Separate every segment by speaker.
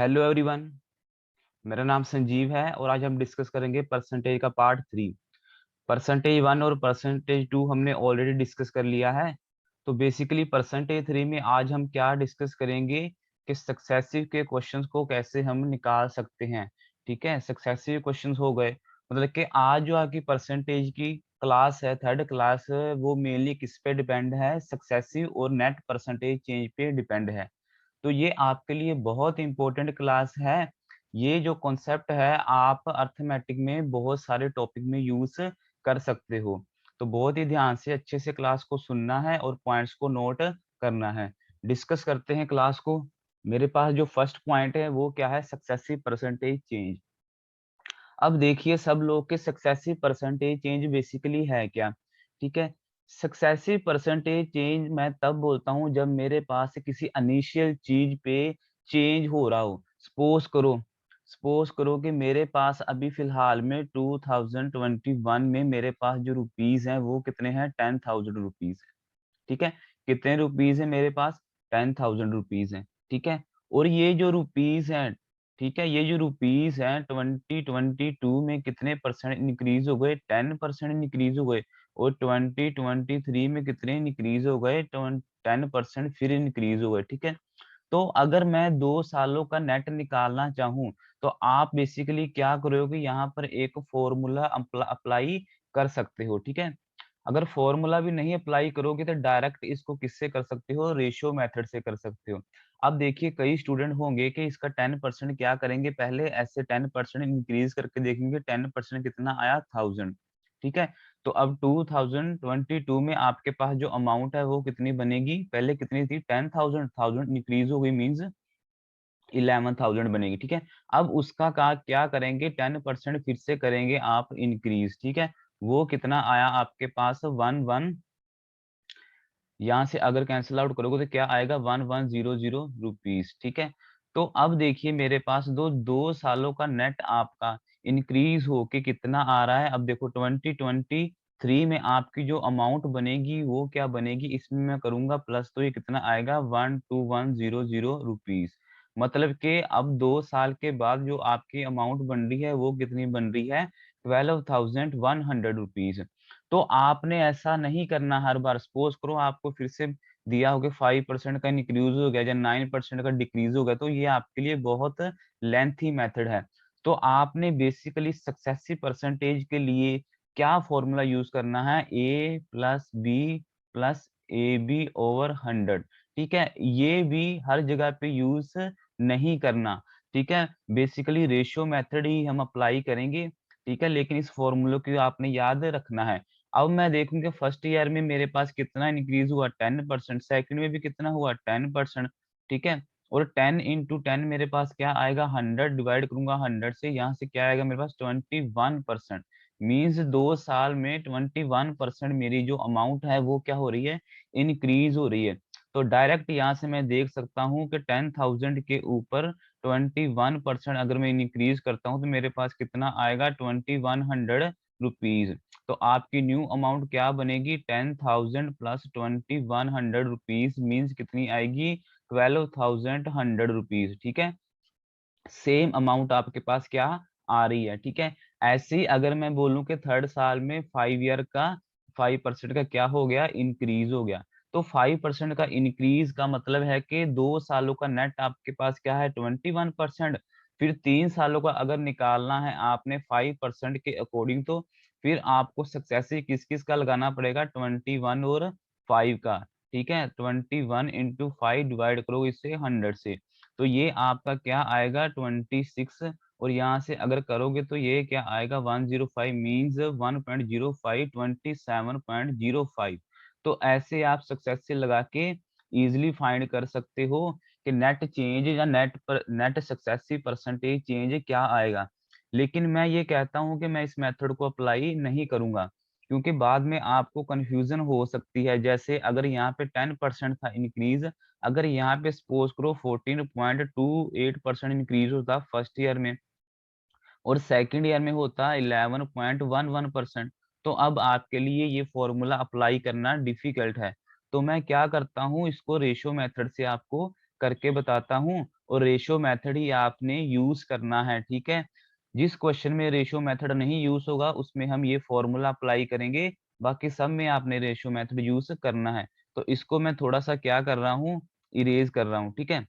Speaker 1: Hello everyone. मेरा नाम संजीव है और आज हम डिस्कस करेंगे परसेंटेज का पार्ट 3। परसेंटेज 1 और परसेंटेज 2 हमने ऑलरेडी डिस्कस कर लिया है। तो बेसिकली परसेंटेज 3 में आज हम क्या डिस्कस करेंगे कि सक्सेसिव के क्वेश्चंस को कैसे हम निकाल सकते हैं। ठीक है, सक्सेसिव क्वेश्चंस हो गए, मतलब कि आज जो आपकी परसेंटेज की क्लास है, थर्ड क्लास, वो मेनली किस पे डिपेंड है? सक्सेसिव और नेट परसेंटेज चेंज पे डिपेंड है। तो ये आपके लिए बहुत इंपॉर्टेंट क्लास है। ये जो कॉन्सेप्ट है आप अर्थमेटिक में बहुत सारे टॉपिक में यूज कर सकते हो। तो बहुत ही ध्यान से अच्छे से क्लास को सुनना है और पॉइंट्स को नोट करना है। डिस्कस करते हैं क्लास को। मेरे पास जो फर्स्ट पॉइंट है वो क्या है? Successive percentage change. अब देखिए सब लोग के सक्सेसिव परसेंटेज चेंज बेसिकली है क्या? ठीक है, सक्सेसिव परसेंटेज चेंज मैं तब बोलता हूँ जब मेरे पास किसी इनिशियल चीज पे चेंज हो रहा हो। सपोज करो कि मेरे पास अभी फिलहाल में 2021 में मेरे पास जो रुपीज हैं वो कितने हैं? 10,000 रुपीज है। ठीक है, कितने रुपीज है मेरे पास? 10,000 रुपीज है। ठीक है, और ये जो रुपीज है, ठीक है, ये जो रुपीज है 2022 में कितने परसेंट इंक्रीज हो गए? 10% इंक्रीज हो गए। और 2023 में कितने इंक्रीज हो गए? 10% फिर इंक्रीज हो गए। ठीक है, तो अगर मैं 2 सालों का नेट निकालना चाहूँ तो आप बेसिकली क्या करोगे? यहाँ पर एक फॉर्मूला अप्लाई कर सकते हो। ठीक है, अगर फॉर्मूला भी नहीं अप्लाई करोगे तो डायरेक्ट इसको किससे कर सकते हो? रेशियो मेथड से कर सकते हो। अब देखिए कई स्टूडेंट होंगे कि इसका 10% क्या करेंगे? पहले ऐसे 10% इंक्रीज करके देखेंगे। 10% कितना आया? 1000। ठीक है, तो अब 2022 में आपके पास जो अमाउंट है वो कितनी बनेगी? पहले कितनी थी? 10,000। 1000 इंक्रीज हो गई मीन्स 11,000 बनेगी। ठीक है, अब उसका का क्या करेंगे? 10% फिर से करेंगे आप इंक्रीज। ठीक है, वो कितना आया आपके पास? 11। यहाँ से अगर कैंसिल आउट करोगे तो क्या आएगा? 1100 रुपीज। ठीक है, तो अब देखिए मेरे पास 2 सालों का नेट आपका इंक्रीज होके कितना आ रहा है? अब देखो 2023 में आपकी जो अमाउंट बनेगी वो क्या बनेगी? इसमें मैं करूंगा प्लस, तो ये कितना आएगा? 12,100 रुपीज। मतलब कि अब 2 साल के बाद जो आपकी अमाउंट बन रही है वो कितनी बन रही है? 12,100 रुपीज। तो आपने ऐसा नहीं करना हर बार। सपोज करो आपको फिर से दिया हो गया 5% का इंक्रीज हो गया या 9% का डिक्रीज हो गया, तो ये आपके लिए बहुत लेंथी मेथड है। तो आपने बेसिकली सक्सेसिव परसेंटेज के लिए क्या फॉर्मूला यूज करना है? A plus B plus A B over 100। ठीक है, ये भी हर जगह पे यूज नहीं करना। ठीक है, बेसिकली रेशियो मेथड ही हम अप्लाई करेंगे। ठीक है, लेकिन इस फॉर्मूले को आपने याद रखना है। अब मैं देखूं कि फर्स्ट ईयर में मेरे पास कितना इंक्रीज हुआ? 10%। सेकंड में भी कितना हुआ? 10%। ठीक है, और 10 × 10 मेरे पास क्या आएगा? 100 डिवाइड करूंगा 100 से, यहाँ से क्या आएगा मेरे पास? 21%। मीन्स 2 साल में 21% मेरी जो अमाउंट है वो क्या हो रही है? इंक्रीज हो रही है। तो डायरेक्ट यहाँ से मैं देख सकता हूँ कि 10,000 के ऊपर 21% अगर मैं इंक्रीज करता हूँ तो मेरे पास कितना आएगा? 2100 रुपीज। तो आपकी न्यू अमाउंट क्या बनेगी? 10,000 प्लस 2100 रुपीज मीन्स कितनी आएगी? 12,100 रुपीज। ठीक है, सेम अमाउंट आपके पास क्या आ रही है? ठीक है, ऐसे ही अगर मैं बोलूं कि थर्ड साल में 5 ईयर का 5% का क्या हो गया? इंक्रीज हो गया। तो 5% का इंक्रीज का मतलब है कि 2 सालों का नेट आपके पास क्या है? 21%। फिर 3 सालों का अगर निकालना है आपने 5% के अकॉर्डिंग, तो फिर आपको सक्सेसिव किस किस का लगाना पड़ेगा? 21 और 5 का। ठीक है, 21 × 5 डिवाइड करो इसे 100 से, तो ये आपका क्या आएगा? 26। और यहाँ से अगर करोगे तो ये क्या आएगा? 105 मीन्स 1.05 27.05। तो ऐसे आप सक्सेसिव लगा के इजिली फाइंड कर सकते हो कि नेट चेंज या नेट सक्सेसिव परसेंटेज चेंज क्या आएगा। लेकिन मैं ये कहता हूँ कि मैं इस मेथड को अप्लाई नहीं करूंगा, क्योंकि बाद में आपको कंफ्यूजन हो सकती है। जैसे अगर यहाँ पे 10% था इंक्रीज, अगर यहाँ पे सपोज करो 14.28% इंक्रीज होता फर्स्ट ईयर में और सेकंड ईयर में होता 11.11%, तो अब आपके लिए ये फॉर्मूला अप्लाई करना डिफिकल्ट है। तो मैं क्या करता हूँ, इसको रेशियो मेथड से आपको करके बताता हूँ और रेशियो मेथड ही आपने यूज करना है, ठीक है। जिस क्वेश्चन में रेशियो मेथड नहीं यूज होगा उसमें हम ये फॉर्मूला अप्लाई करेंगे, बाकी सब में आपने रेशियो मेथड यूज करना है। तो इसको मैं थोड़ा सा क्या कर रहा हूँ, इरेज कर रहा हूँ, ठीक है,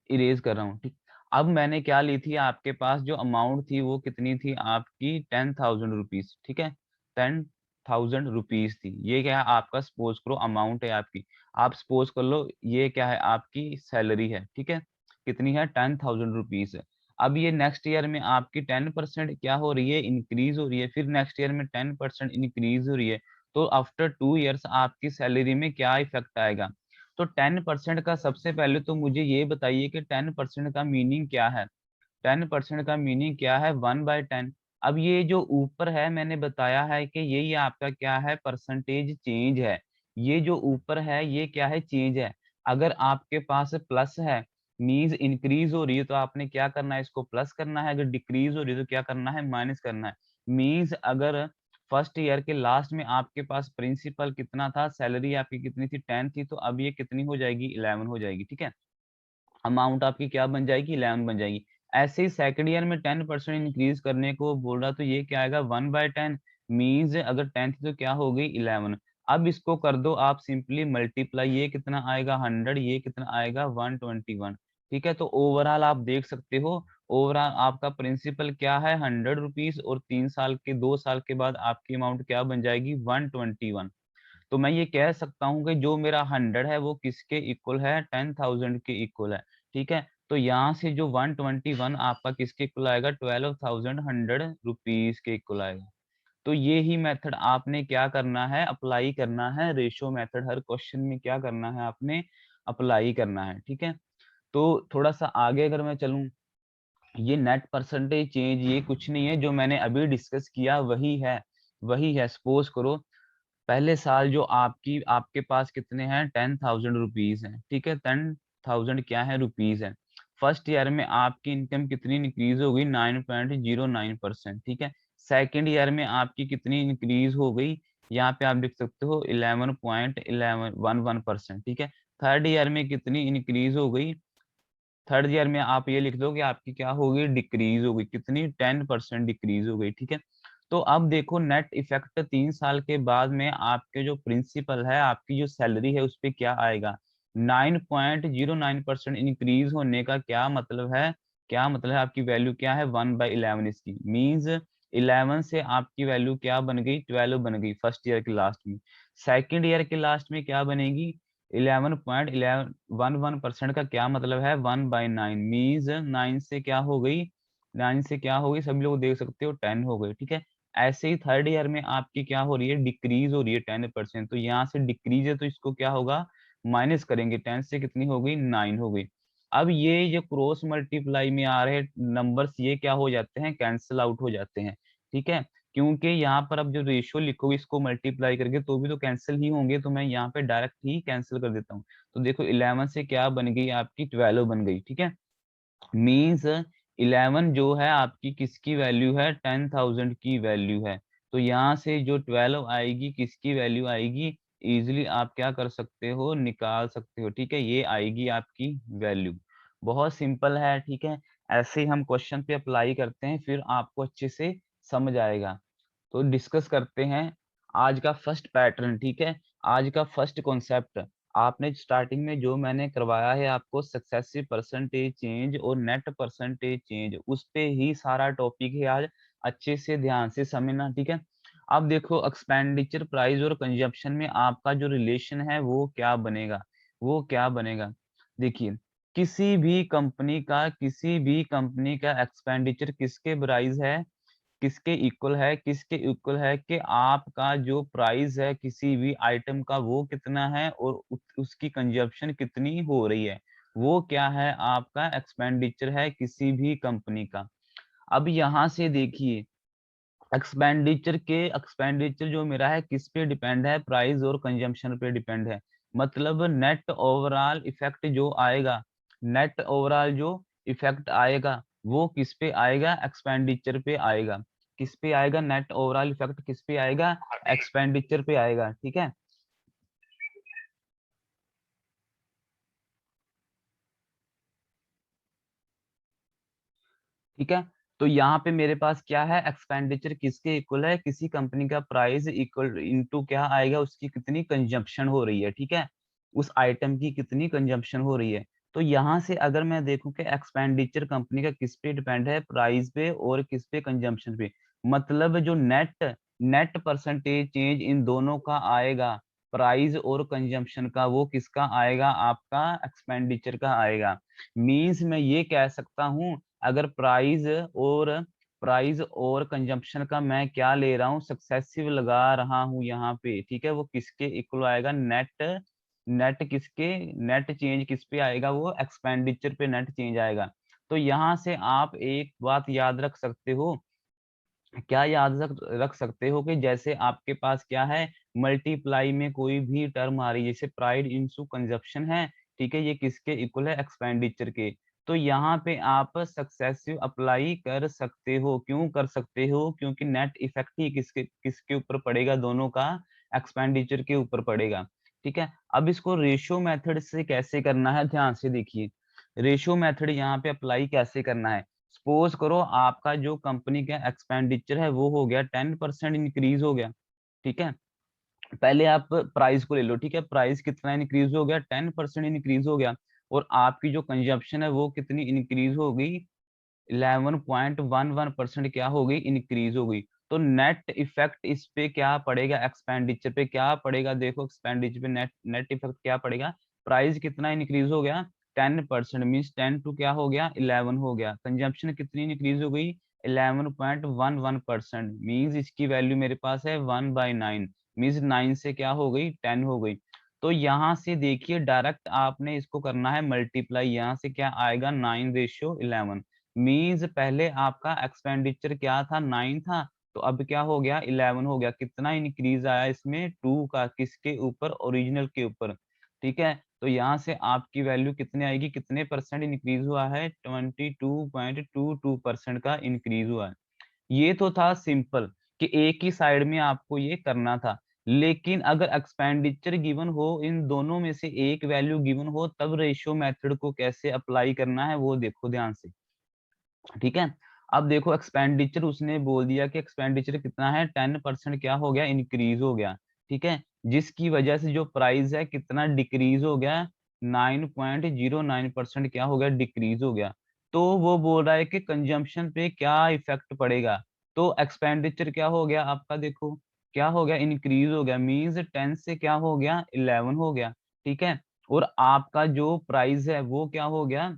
Speaker 1: इरेज कर रहा हूँ, ठीक। अब मैंने क्या ली थी, आपके पास जो अमाउंट थी वो कितनी थी आपकी 10,000 रुपीज, ठीक है, 10,000 रुपीज थी। ये क्या है आपका, सपोज करो अमाउंट है आपकी, आप सपोज कर लो ये क्या है आपकी सैलरी है, ठीक है, कितनी है 10,000 रुपीज है। अब ये नेक्स्ट ईयर में आपकी 10% क्या हो रही है, इंक्रीज हो रही है, फिर नेक्स्ट ईयर में 10% इंक्रीज हो रही है। तो आफ्टर 2 ईयर्स आपकी सैलरी में क्या इफेक्ट आएगा। तो 10% का सबसे पहले तो मुझे ये बताइए कि 10% का मीनिंग क्या है। 10% का मीनिंग क्या है, 1/10। अब ये जो ऊपर है मैंने बताया है कि ये आपका क्या है, परसेंटेज चेंज है। ये जो ऊपर है ये क्या है, चेंज है। अगर आपके पास प्लस है मीन्स इंक्रीज हो रही है, तो आपने क्या करना है, इसको प्लस करना है। अगर डिक्रीज हो रही है तो क्या करना है, माइनस करना है। मीन्स अगर फर्स्ट ईयर के लास्ट में आपके पास प्रिंसिपल कितना था, सैलरी आपकी कितनी थी, 10 थी, तो अब ये कितनी हो जाएगी, 11 हो जाएगी, ठीक है। अमाउंट आपकी क्या बन जाएगी, 11 बन जाएगी। ऐसे ही सेकंड ईयर में 10% इंक्रीज करने को बोल रहा, तो ये क्या आएगा, 1/10। मीन्स अगर 10 थी तो क्या हो गई, 11। अब इसको कर दो आप सिंपली मल्टीप्लाई, ये कितना आएगा 100, ये कितना आएगा 121, ठीक है। तो ओवरऑल आप देख सकते हो, ओवरऑल आपका प्रिंसिपल क्या है, 100 रुपीज, और 3 साल के 2 साल के बाद आपकी अमाउंट क्या बन जाएगी, 121। तो मैं ये कह सकता हूँ कि जो मेरा 100 है वो किसके इक्वल है, 10,000 के इक्वल है, ठीक है। तो यहाँ से जो 121 आपका किसके इक्वल आएगा, 12,100 रुपीज के इक्वल आएगा। तो ये ही मेथड आपने क्या करना है, अप्लाई करना है। रेशियो मेथड हर क्वेश्चन में क्या करना है, आपने अप्लाई करना है, ठीक है। तो थोड़ा सा आगे अगर मैं चलूं, ये नेट परसेंटेज चेंज ये कुछ नहीं है, जो मैंने अभी डिस्कस किया वही है, वही है। सपोज करो पहले साल जो आपके पास कितने हैं, 10,000 रुपीज है, ठीक है, 10,000 क्या है, रुपीज है। फर्स्ट ईयर में आपकी इनकम कितनी इंक्रीज हो गई, 9.09%, ठीक है। सेकेंड ईयर में आपकी कितनी इंक्रीज हो गई, यहाँ पे आप लिख सकते हो 11.11% ठीक है। थर्ड ईयर में कितनी इंक्रीज हो गई, थर्ड ईयर में आप ये लिख दो कि आपकी क्या होगी, डिक्रीज हो गई, कितनी 10% डिक्रीज हो गई, ठीक है। तो अब देखो नेट इफेक्ट 3 साल के बाद में आपके जो प्रिंसिपल है, आपकी जो सैलरी है उस पर क्या आएगा, 9.09% इंक्रीज होने का क्या मतलब है, क्या मतलब है, आपकी वैल्यू क्या है, 1/11 इसकी। मीन्स 11 से आपकी वैल्यू क्या बन गई, 12 बन गई फर्स्ट ईयर के लास्ट में। सेकेंड ईयर के लास्ट में क्या बनेगी, 11.11% का क्या मतलब है, 1/9। मीन्स 9 से क्या हो गई, 9 से क्या हो गई, सभी लोग देख सकते हो 10 हो गई, ठीक है। ऐसे ही थर्ड ईयर में आपकी क्या हो रही है, डिक्रीज हो रही है 10%। तो यहाँ से डिक्रीज है तो इसको क्या होगा, माइनस करेंगे, 10 से कितनी हो गई, 9 हो गई। अब ये जो क्रॉस मल्टीप्लाई में आ रहे नंबर्स ये क्या हो जाते हैं, कैंसिल आउट हो जाते हैं, ठीक है। क्योंकि यहाँ पर अब जो रेशियो लिखोगे इसको मल्टीप्लाई करके तो भी तो कैंसिल ही होंगे, तो मैं यहाँ पे डायरेक्ट ही कैंसिल कर देता हूँ। तो देखो 11 से क्या बन गई आपकी, 12 बन गई, ठीक है। मीन्स 11 जो है आपकी किसकी वैल्यू है, 10,000 की वैल्यू है। तो यहाँ से जो 12 आएगी किसकी वैल्यू आएगी, इजिली आप क्या कर सकते हो, निकाल सकते हो, ठीक है। ये आएगी आपकी वैल्यू, बहुत सिंपल है, ठीक है। ऐसे ही हम क्वेश्चन पे अप्लाई करते हैं, फिर आपको अच्छे से समझ आएगा। तो डिस्कस करते हैं आज का फर्स्ट पैटर्न, ठीक है। आज का फर्स्ट कॉन्सेप्ट आपने स्टार्टिंग में जो मैंने करवाया है आपको, सक्सेसिव परसेंटेज चेंज और नेट परसेंटेज चेंज, उस पे ही सारा टॉपिक है आज, अच्छे से ध्यान से समझना, ठीक है। अब देखो एक्सपेंडिचर प्राइस और कंजप्शन में आपका जो रिलेशन है वो क्या बनेगा, वो क्या बनेगा। देखिए किसी भी कंपनी का एक्सपेंडिचर किसके प्राइस है, किसके इक्वल है, किसके इक्वल है कि आपका जो प्राइस है किसी भी आइटम का वो कितना है और उसकी कंजप्शन कितनी हो रही है, वो क्या है, आपका एक्सपेंडिचर है किसी भी कंपनी का। अब यहाँ से देखिए एक्सपेंडिचर जो मेरा है किस पे डिपेंड है, प्राइस और कंजम्पशन पे डिपेंड है। मतलब नेट ओवरऑल इफेक्ट जो आएगा, नेट ओवरऑल जो इफेक्ट आएगा वो किस पे आएगा, एक्सपेंडिचर पे आएगा। किस पे आएगा, नेट ओवरऑल इफेक्ट किस पे आएगा, एक्सपेंडिचर पे आएगा, ठीक है। ठीक है। तो यहाँ पे मेरे पास क्या है, एक्सपेंडिचर किसके इक्वल है, किसी कंपनी का प्राइस इक्वल इनटू क्या आएगा, उसकी कितनी कंजम्पशन हो रही है, ठीक है, उस आइटम की कितनी कंजम्पशन हो रही है। तो यहाँ से अगर मैं देखूं कि एक्सपेंडिचर कंपनी का किस पे डिपेंड है, प्राइस पे और किस पे, कंजम्पशन पे, मतलब जो नेट नेट परसेंटेज चेंज इन दोनों का आएगा, प्राइस और कंजम्पशन का, वो किसका आएगा, आपका एक्सपेंडिचर का आएगा। मींस मैं ये कह सकता हूं, अगर प्राइस और कंजम्पशन का मैं क्या ले रहा हूँ, सक्सेसिव लगा रहा हूँ यहाँ पे, ठीक है, वो किसके इक्वल आएगा, नेट नेट किसके, नेट चेंज किस पे आएगा, वो एक्सपेंडिचर पे नेट चेंज आएगा। तो यहाँ से आप एक बात याद रख सकते हो, क्या याद रख सकते हो कि जैसे आपके पास क्या है, मल्टीप्लाई में कोई भी टर्म आ रही है, जैसे प्राइस इनटू कंजप्शन है, ठीक है, ये किसके इक्वल है, एक्सपेंडिचर के। तो यहाँ पे आप सक्सेसिव अप्लाई कर सकते हो, क्यों कर सकते हो, क्योंकि नेट इफेक्ट ही किसके किसके ऊपर पड़ेगा, दोनों का, एक्सपेंडिचर के ऊपर पड़ेगा। ठीक है। अब इसको रेशियो मेथड से कैसे करना है, ध्यान से देखिए, रेशियो मेथड यहाँ पे अप्लाई कैसे करना है। सपोज करो आपका जो कंपनी का एक्सपेंडिचर है वो हो गया 10% इंक्रीज हो गया, ठीक है। पहले आप प्राइस को ले लो, ठीक है, प्राइस कितना इंक्रीज हो गया, 10% इंक्रीज हो गया, और आपकी जो कंजप्शन है वो कितनी इंक्रीज हो गई, 11.11% क्या हो गई, इंक्रीज हो गई। तो नेट इफेक्ट इस पे क्या पड़ेगा, एक्सपेंडिचर पे क्या पड़ेगा, देखो एक्सपेंडिचर पे नेट नेट इफेक्ट क्या पड़ेगा, प्राइस कितना इंक्रीज हो गया, 10%, मीन्स 10 टू क्या हो गया, 11 हो गया, कंजम्पशन कितनी इंक्रीज हो गई, 11.11%, मीन्स इसकी वैल्यू मेरे पास है 1/9, मीन्स 9 से क्या हो गई, 10 हो गई। तो यहाँ से देखिए डायरेक्ट आपने इसको करना है मल्टीप्लाई, यहाँ से क्या आएगा, 9:11, मीन्स पहले आपका एक्सपेंडिचर क्या था, 9 था, तो अब क्या हो गया, 11 हो गया, कितना इंक्रीज आया इसमें, 2 का, किसके ऊपर, ओरिजिनल के ऊपर, ठीक है। तो यहाँ से आपकी वैल्यू कितने आएगी, कितने परसेंट इंक्रीज हुआ है, 22.22% का इंक्रीज हुआ है। ये तो था सिंपल कि एक ही साइड में आपको ये करना था, लेकिन अगर एक्सपेंडिचर गिवन हो, इन दोनों में से एक वैल्यू गिवन हो, तब रेशियो मेथड को कैसे अप्लाई करना है वो देखो ध्यान से, ठीक है। अब देखो एक्सपेंडिचर उसने बोल दिया कि एक्सपेंडिचर कितना है, 10% क्या हो गया, इंक्रीज हो गया, ठीक है, जिसकी वजह से जो प्राइस है कितना डिक्रीज हो गया, 9.09% क्या हो गया, डिक्रीज हो गया। तो वो बोल रहा है कि कंजम्पशन पे क्या इफेक्ट पड़ेगा, तो एक्सपेंडिचर क्या हो गया आपका, देखो क्या हो गया, इंक्रीज हो गया, मीन्स 10 से क्या हो गया, 11 हो गया, ठीक है। और आपका जो प्राइस है वो क्या हो गया,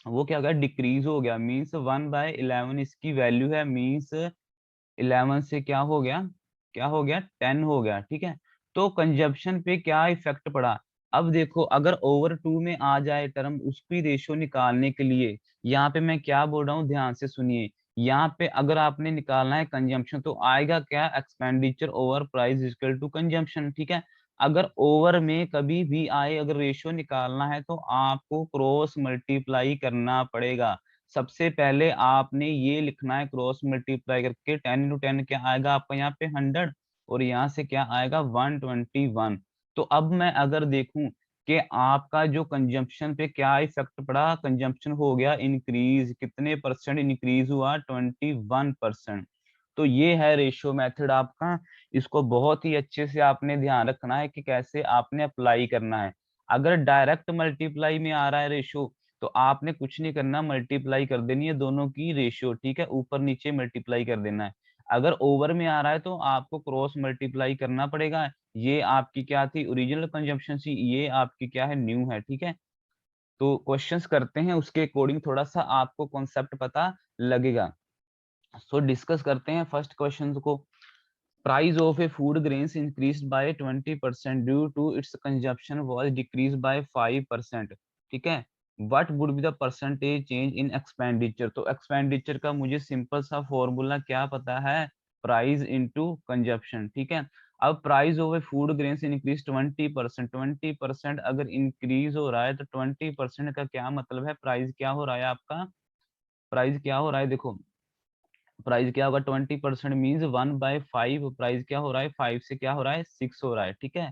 Speaker 1: वो क्या हो गया, डिक्रीज हो गया, मीन्स 1/11 इसकी वैल्यू है, मीन्स 11 से क्या हो गया, क्या हो गया, 10 हो गया, ठीक है। तो कंजप्शन पे क्या इफेक्ट पड़ा, अब देखो अगर ओवर 2 में आ जाए टर्म, उसकी रेशियो निकालने के लिए यहाँ पे मैं क्या बोल रहा हूँ, ध्यान से सुनिए, यहाँ पे अगर आपने निकालना है कंजम्पशन, तो आएगा क्या, expenditure over price equal to consumption, ठीक है। अगर ओवर में कभी भी आए, अगर रेशियो निकालना है, तो आपको क्रॉस मल्टीप्लाई करना पड़ेगा। सबसे पहले आपने ये लिखना है, क्रॉस मल्टीप्लाई करके 10 into 10 क्या आएगा आपका, यहाँ पे 100, और यहाँ से क्या आएगा, 121। तो अब मैं अगर देखूं कि आपका जो कंजम्पशन पे क्या इफेक्ट पड़ा, कंजम्पशन हो गया इंक्रीज, कितने परसेंट इंक्रीज हुआ, 21%। तो ये है रेशियो मेथड आपका, इसको बहुत ही अच्छे से आपने ध्यान रखना है कि कैसे आपने अप्लाई करना है। अगर डायरेक्ट मल्टीप्लाई में आ रहा है रेशियो, तो आपने कुछ नहीं करना, मल्टीप्लाई कर देनी है दोनों की रेशियो, ठीक है, ऊपर नीचे मल्टीप्लाई कर देना है। अगर ओवर में आ रहा है तो आपको क्रॉस मल्टीप्लाई करना पड़ेगा, ये आपकी क्या थी, ओरिजिनल कंजम्पशन थी, ये आपकी क्या है, न्यू है, ठीक है। तो क्वेश्चंस करते हैं, उसके अकॉर्डिंग थोड़ा सा आपको कॉन्सेप्ट पता लगेगा। सो डिस्कस करते हैं फर्स्ट क्वेश्चन को। Price of a food grains increased by 20% due to its consumption was decreased by 5%, ठीक है। What would be the percentage change in expenditure? तो expenditure का मुझे सिंपल सा फॉर्मूला क्या पता है, price into consumption, ठीक है। अब price of a food grains increased 20%, 20% अगर increase हो रहा है तो 20% का क्या मतलब है, प्राइस क्या हो रहा है आपका, प्राइस क्या हो रहा है, देखो प्राइस क्या होगा, 20% मीन्स 1/5, प्राइस क्या हो रहा है, 5 से क्या हो रहा है, 6 हो रहा है, ठीक है।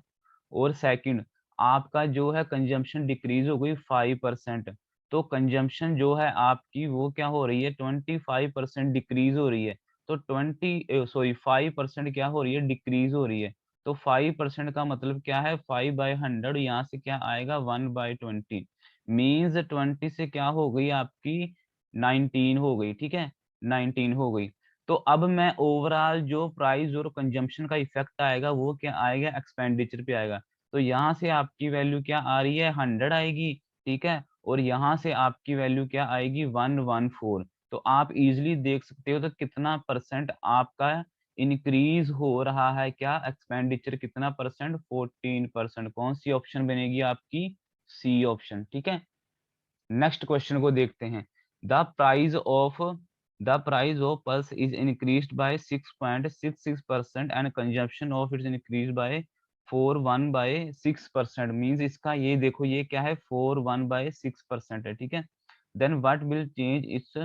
Speaker 1: और सेकंड आपका जो है कंजम्पशन डिक्रीज हो गई 5%, तो कंजम्पशन जो है आपकी वो क्या हो रही है, 25% डिक्रीज हो रही है। तो 5% क्या हो रही है, डिक्रीज हो रही है। तो 5% का मतलब क्या है, 5/100, यहाँ से क्या आएगा 1/20, मीन्स 20 से क्या हो गई आपकी 19 हो गई, ठीक है, 19 हो गई। तो अब मैं ओवरऑल जो प्राइस और कंजम्पशन का इफेक्ट आएगा वो क्या आएगा, एक्सपेंडिचर पे आएगा। तो यहाँ से आपकी वैल्यू क्या आ रही है, 100 आएगी, ठीक है, और यहाँ से आपकी वैल्यू क्या आएगी, 114। तो आप इजिली देख सकते हो तो कितना परसेंट आपका इंक्रीज हो रहा है, क्या एक्सपेंडिचर कितना परसेंट, 14%। कौन सी ऑप्शन बनेगी आपकी, सी ऑप्शन, ठीक है। नेक्स्ट क्वेश्चन को देखते हैं। The price of pulse is increased by 6.66% and consumption of its increased by 41/6%। Means इसका ये देखो, ये क्या है, 41/6% है, ठीक है। Then what will change its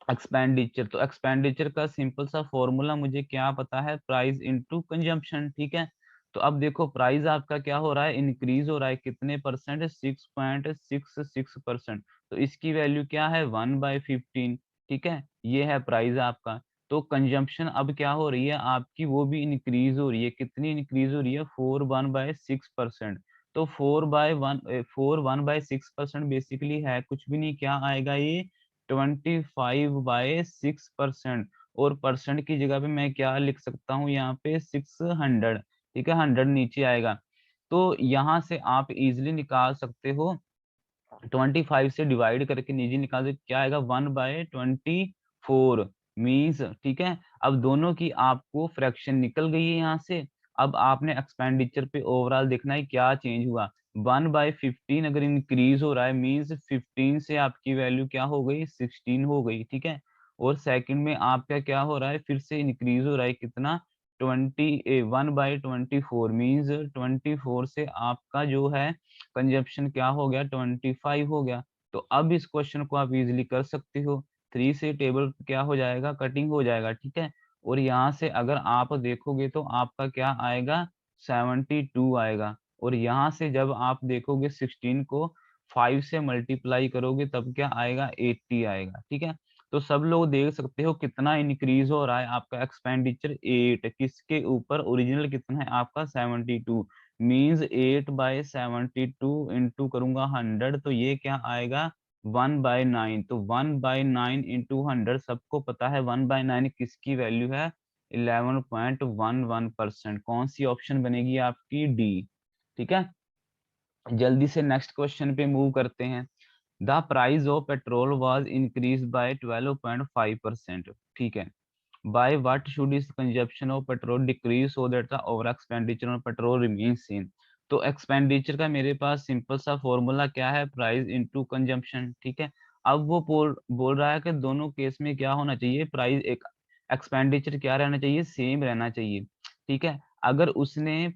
Speaker 1: expenditure. तो एक्सपेंडिचर का सिंपल सा फॉर्मूला मुझे क्या पता है, प्राइस इनटू कंजम्पशन, ठीक है। तो अब देखो प्राइस आपका क्या हो रहा है, इंक्रीज हो रहा है, कितने परसेंट, 6.66%। तो इसकी वैल्यू क्या है, 1/15, ठीक है, ये है प्राइस आपका। तो कंजम्पशन अब क्या हो रही है आपकी, वो भी इंक्रीज हो रही है, कितनी इंक्रीज हो रही है, 4/6%। तो 4/6% बेसिकली है कुछ भी नहीं, क्या आएगा ये, 25/6%। और परसेंट की जगह पे मैं क्या लिख सकता हूँ यहाँ पे, 600, ठीक है, 100 नीचे आएगा। तो यहाँ से आप इजिली निकाल सकते हो, 25 से डिवाइड करके नीचे निकाल दे, क्या आएगा, 1/24 मीन्स, ठीक है। अब दोनों की आपको फ्रैक्शन निकल गई है यहाँ से। अब आपने एक्सपेंडिचर पे ओवरऑल देखना है क्या चेंज हुआ। 1/15 अगर इंक्रीज हो रहा है मीन्स 15 से आपकी वैल्यू क्या हो गई, 16 हो गई, ठीक है। और सेकंड में आपका क्या हो रहा है, फिर से इंक्रीज हो रहा है, कितना, 1/24 मीन्स 24 से आपका जो है कंजप्शन क्या हो गया, 25 हो गया। तो अब इस क्वेश्चन को आप इजिली कर सकते हो, 3 से टेबल क्या हो जाएगा, कटिंग हो जाएगा, ठीक है। और यहाँ से अगर आप देखोगे तो आपका क्या आएगा, 72 आएगा। और यहाँ से जब आप देखोगे 16 को 5 से मल्टीप्लाई करोगे तब क्या आएगा, 80 आएगा, ठीक है। तो सब लोग देख सकते हो कितना इंक्रीज हो रहा है आपका एक्सपेंडिचर, 8 किसके ऊपर, ओरिजिनल कितना है आपका 72, मीन्स 8/72 इंटू करूंगा 100, तो ये क्या आएगा, 1/9। तो 1/9 इंटू 100, सबको पता है 1/9 किसकी वैल्यू है, 11.11%। कौन सी ऑप्शन बनेगी आपकी, डी, ठीक है। जल्दी से नेक्स्ट क्वेश्चन पे मूव करते हैं। The price of petrol was increase bye 12.5%, ठीक है। By what should is consumption of petrol decrease so that the over expenditure on petrol remain same. तो एक्सपेंडिचर का मेरे पास सिंपल सा फॉर्मूला क्या है, प्राइस इनटू कंजम्पशन, ठीक है। अब वो बोल रहा है कि दोनों केस में क्या होना चाहिए, प्राइस एक एक्सपेंडिचर क्या रहना चाहिए, सेम रहना चाहिए, ठीक है। अगर उसने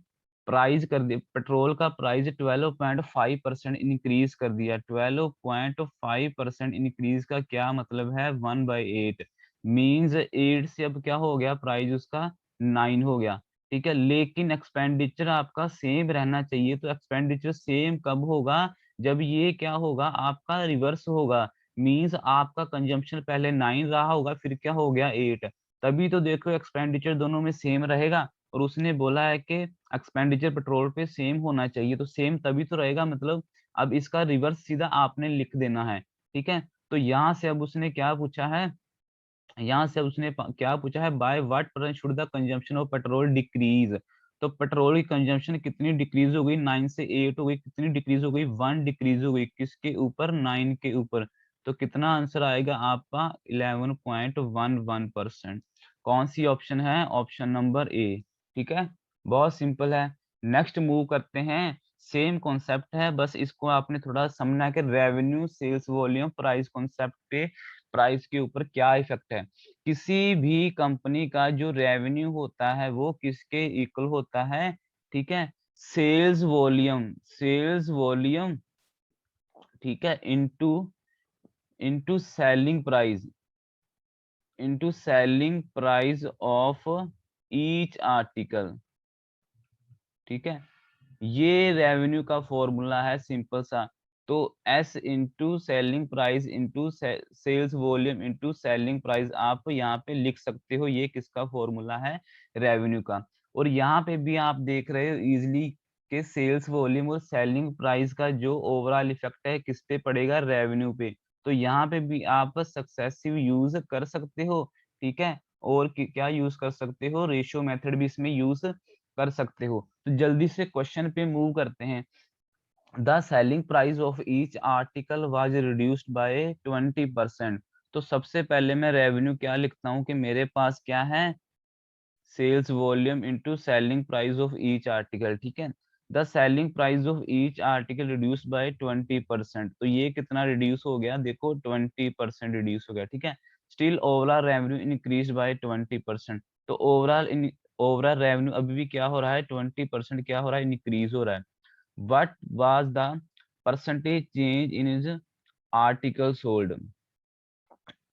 Speaker 1: प्राइस कर दिया, पेट्रोल का प्राइस 12.5% इंक्रीज कर दिया, 12.5% इंक्रीज का क्या मतलब है, 1/8 मीन्स 8 से अब क्या हो गया, प्राइस उसका 9 हो गया, ठीक है। लेकिन एक्सपेंडिचर आपका सेम रहना चाहिए। तो एक्सपेंडिचर सेम कब होगा, जब ये क्या होगा, आपका रिवर्स होगा, मीन्स आपका कंजम्पशन पहले 9 रहा होगा, फिर क्या हो गया 8, तभी तो देखो एक्सपेंडिचर दोनों में सेम रहेगा। और उसने बोला है कि एक्सपेंडिचर पेट्रोल पे सेम होना चाहिए, तो सेम तभी तो रहेगा, मतलब अब इसका रिवर्स सीधा आपने लिख देना है, ठीक है। तो यहाँ से अब उसने क्या पूछा है, यहाँ से उसने क्या पूछा है, by what percent should the consumption of petrol decrease. तो पेट्रोल की कंजम्पशन कितनी डिक्रीज हो गई, 9 से 8 हो गई, कितनी डिक्रीज हो गई, 1 डिक्रीज हो गई, किसके ऊपर, 9 के ऊपर। तो कितना आंसर आएगा आपका, 11.11%। कौन सी ऑप्शन है, ऑप्शन नंबर ए, ठीक है। बहुत सिंपल है। नेक्स्ट मूव करते हैं। सेम कॉन्सेप्ट है, बस इसको आपने थोड़ा समझना है कि revenue, sales volume, price concept पे प्राइस के ऊपर क्या इफेक्ट है। किसी भी कंपनी का जो रेवेन्यू होता है वो किसके इक्वल होता है, ठीक है, सेल्स वॉल्यूम, ठीक है, into into selling price of each article, ठीक है। ये रेवेन्यू का फॉर्मूला है सिंपल सा। तो S into selling price into sales volume into selling price आप यहाँ पे लिख सकते हो। ये किसका फॉर्मूला है? रेवेन्यू का। और यहाँ पे भी आप देख रहे हो इजिली के सेल्स वॉल्यूम और सेलिंग प्राइस का जो ओवरऑल इफेक्ट है किस पे पड़ेगा? रेवेन्यू पे। तो यहाँ पे भी आप सक्सेसिव यूज कर सकते हो, ठीक है। और क्या यूज कर सकते हो? रेशियो मेथड भी इसमें यूज कर सकते हो। तो जल्दी से क्वेश्चन पे मूव करते हैं। The selling price of each article was reduced bye 20%। तो सबसे पहले मैं रेवेन्यू क्या लिखता हूँ कि मेरे पास क्या है? Sales volume into selling price of each article, ठीक है। The selling price of each article reduce by 20%। तो ये कितना रिड्यूस हो गया? देखो 20% रिड्यूस हो गया, ठीक है। Still overall revenue increase by 20%। तो ओवरऑल रेवेन्यू अभी भी क्या हो रहा है? 20% क्या हो रहा है? इंक्रीज हो रहा है। What was the percentage change in his article sold?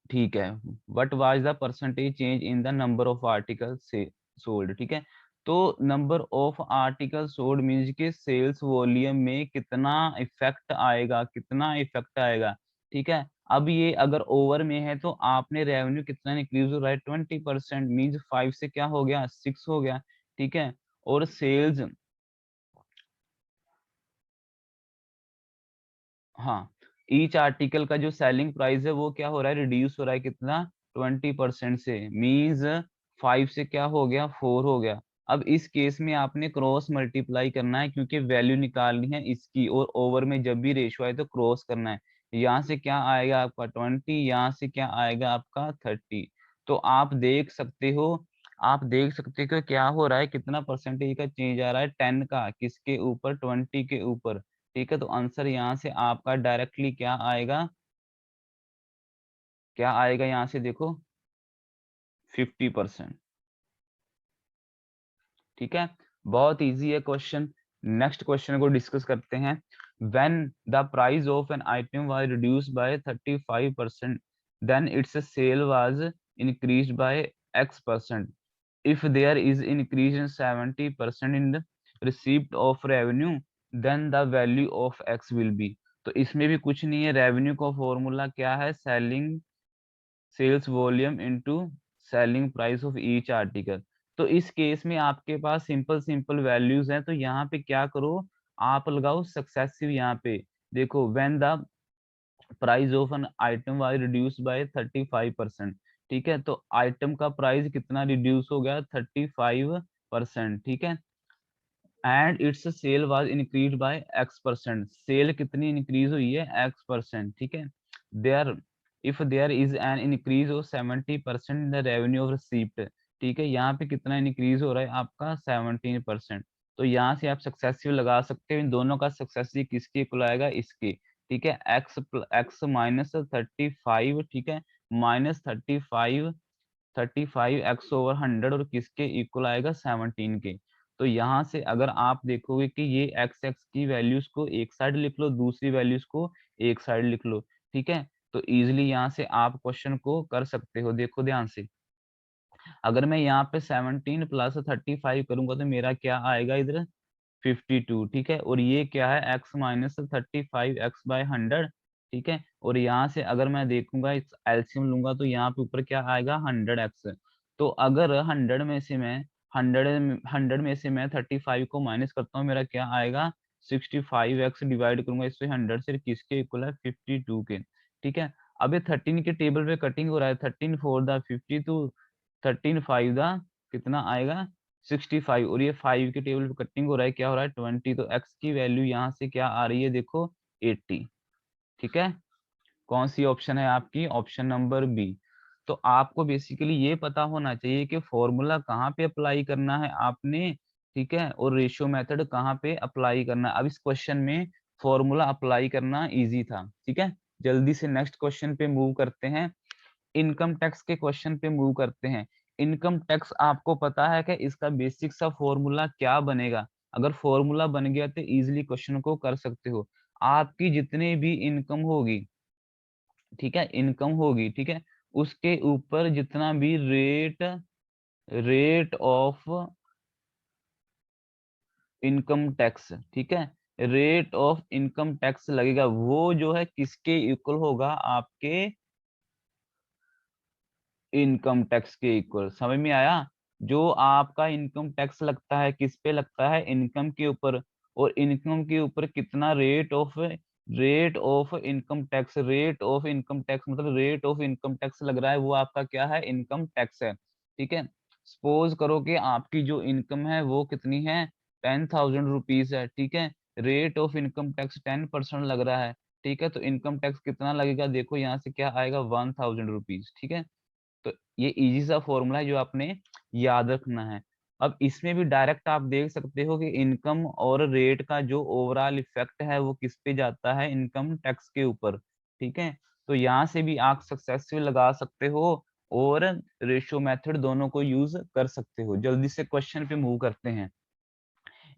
Speaker 1: ठीक है। What was the percentage change in the number of articles sold? ठीक है। तो number of article sold means के सेल्स वॉल्यूम में कितना इफेक्ट आएगा, कितना इफेक्ट आएगा, ठीक है। अब ये अगर ओवर में है तो आपने रेवेन्यू कितना इंक्रीज हो रहा है? 20%, मीन्स 5 से क्या हो गया? 6 हो गया, ठीक है। और सेल्स, हाँ, ईच आर्टिकल का जो सेलिंग प्राइस है वो क्या हो रहा है? रिड्यूस हो रहा है कितना? 20% से, मीन्स 5 से क्या हो गया? 4 हो गया। अब इस केस में आपने क्रॉस मल्टीप्लाई करना है क्योंकि वैल्यू निकालनी है इसकी, और ओवर में जब भी रेशियो आए तो क्रॉस करना है। यहाँ से क्या आएगा आपका 20, यहाँ से क्या आएगा आपका 30। तो आप देख सकते हो, आप देख सकते हो कि क्या हो रहा है, कितना परसेंटेज का चेंज आ रहा है? 10 का, किसके ऊपर? 20 के ऊपर, ठीक है। तो आंसर यहाँ से आपका डायरेक्टली क्या आएगा? क्या आएगा यहाँ से देखो? 50%, ठीक है। बहुत इजी है क्वेश्चन। नेक्स्ट क्वेश्चन को डिस्कस करते हैं। When the price of an item was reduced by 35%, then its sale was increased by x%। If there is increase in 70% in the receipt of revenue, then the value of x will be. तो इसमें भी कुछ नहीं है, revenue का formula क्या है? Selling sales volume into selling price of each article. तो इस केस में आपके पास सिंपल सिंपल वैल्यूज हैं, तो यहाँ पे क्या करो? आप लगाओ सक्सेसिव। यहाँ पे देखो, when the price of an item was reduced by 35%, ठीक है। तो आइटम का प्राइस कितना रिड्यूस हो गया? 35%, ठीक है। And its sale was increase by x%। Sale कितनी इंक्रीज हुई है? x%, ठीक है। There if there is an increase of 70% in the revenue of receipt, ठीक है। यहाँ पे कितना इंक्रीज हो रहा है आपका? 17%। तो यहाँ से आप सक्सेसिव लगा सकते हो। इन दोनों का सक्सेसिव किसके इक्वल आएगा? इसके, ठीक है। x माइनस 35, ठीक है, माइनस 35 एक्स ओवर 100, और किसके इक्वल आएगा? 17 के। तो यहाँ से अगर आप देखोगे कि ये एक्स एक्स की वैल्यूज को एक साइड लिख लो, दूसरी वैल्यूज को एक साइड लिख लो, ठीक है। तो इजिली यहाँ से आप क्वेश्चन को कर सकते हो। देखो ध्यान से, अगर मैं यहाँ पे 17 प्लस 35 करूंगा तो मेरा क्या आएगा इधर? 52, ठीक है। और ये क्या है? x माइनस 35 एक्स बाय 100, ठीक है। और यहाँ से अगर मैं देखूंगा, इस एलसीएम लूंगा तो यहाँ पे ऊपर क्या आएगा? 100x। तो अगर 100 में से मैं 35 को माइनस करता हूँ, मेरा क्या आएगा? 65x। डिवाइड करूंगा इससे 100 से, किसके इक्वल है? 52 के, ठीक है। अब ये 13 के टेबल पे कटिंग हो रहा है। 13 4 द 52, 13 5 द कितना आएगा? 65। और ये 5 के टेबल पे कटिंग हो रहा है, क्या हो रहा है? 20। तो x की वैल्यू यहाँ से क्या आ रही है? देखो 80, ठीक है। कौन सी ऑप्शन है आपकी? Option number B. तो आपको बेसिकली ये पता होना चाहिए कि फॉर्मूला कहाँ पे अप्लाई करना है आपने, ठीक है, और रेशियो मेथड कहाँ पे अप्लाई करना है। अब इस क्वेश्चन में फॉर्मूला अप्लाई करना इजी था, ठीक है। जल्दी से नेक्स्ट क्वेश्चन पे मूव करते हैं। इनकम टैक्स के क्वेश्चन पे मूव करते हैं। इनकम टैक्स आपको पता है कि इसका बेसिक सा फॉर्मूला क्या बनेगा? अगर फॉर्मूला बन गया तो इजीली क्वेश्चन को कर सकते हो। आपकी जितनी भी इनकम होगी, ठीक है, इनकम होगी, ठीक है, उसके ऊपर जितना भी rate rate of income tax, ठीक है, रेट ऑफ इनकम टैक्स लगेगा वो जो है किसके इक्वल होगा, आपके इनकम टैक्स के इक्वल। समझ में आया? जो आपका इनकम टैक्स लगता है किस पे लगता है, इनकम के ऊपर। और इनकम के ऊपर कितना rate of income tax, rate of income tax मतलब रेट ऑफ इनकम टैक्स लग रहा है वो आपका क्या है, इनकम टैक्स है। ठीक है, सपोज करो कि आपकी जो इनकम है वो कितनी है, 10,000 रुपीज है। ठीक है, रेट ऑफ इनकम टैक्स 10% लग रहा है। ठीक है, तो इनकम टैक्स कितना लगेगा, देखो यहाँ से क्या आएगा, 1,000 रुपीज। ठीक है, तो ये इजी सा फॉर्मूला है जो आपने याद रखना है। अब इसमें भी डायरेक्ट आप देख सकते हो कि इनकम और रेट का जो ओवरऑल इफेक्ट है वो किस पे जाता है, इनकम टैक्स के ऊपर। ठीक है, तो यहाँ से भी आप सक्सेसफुल लगा सकते हो और रेशियो मेथड दोनों को यूज कर सकते हो। जल्दी से क्वेश्चन पे मूव करते हैं।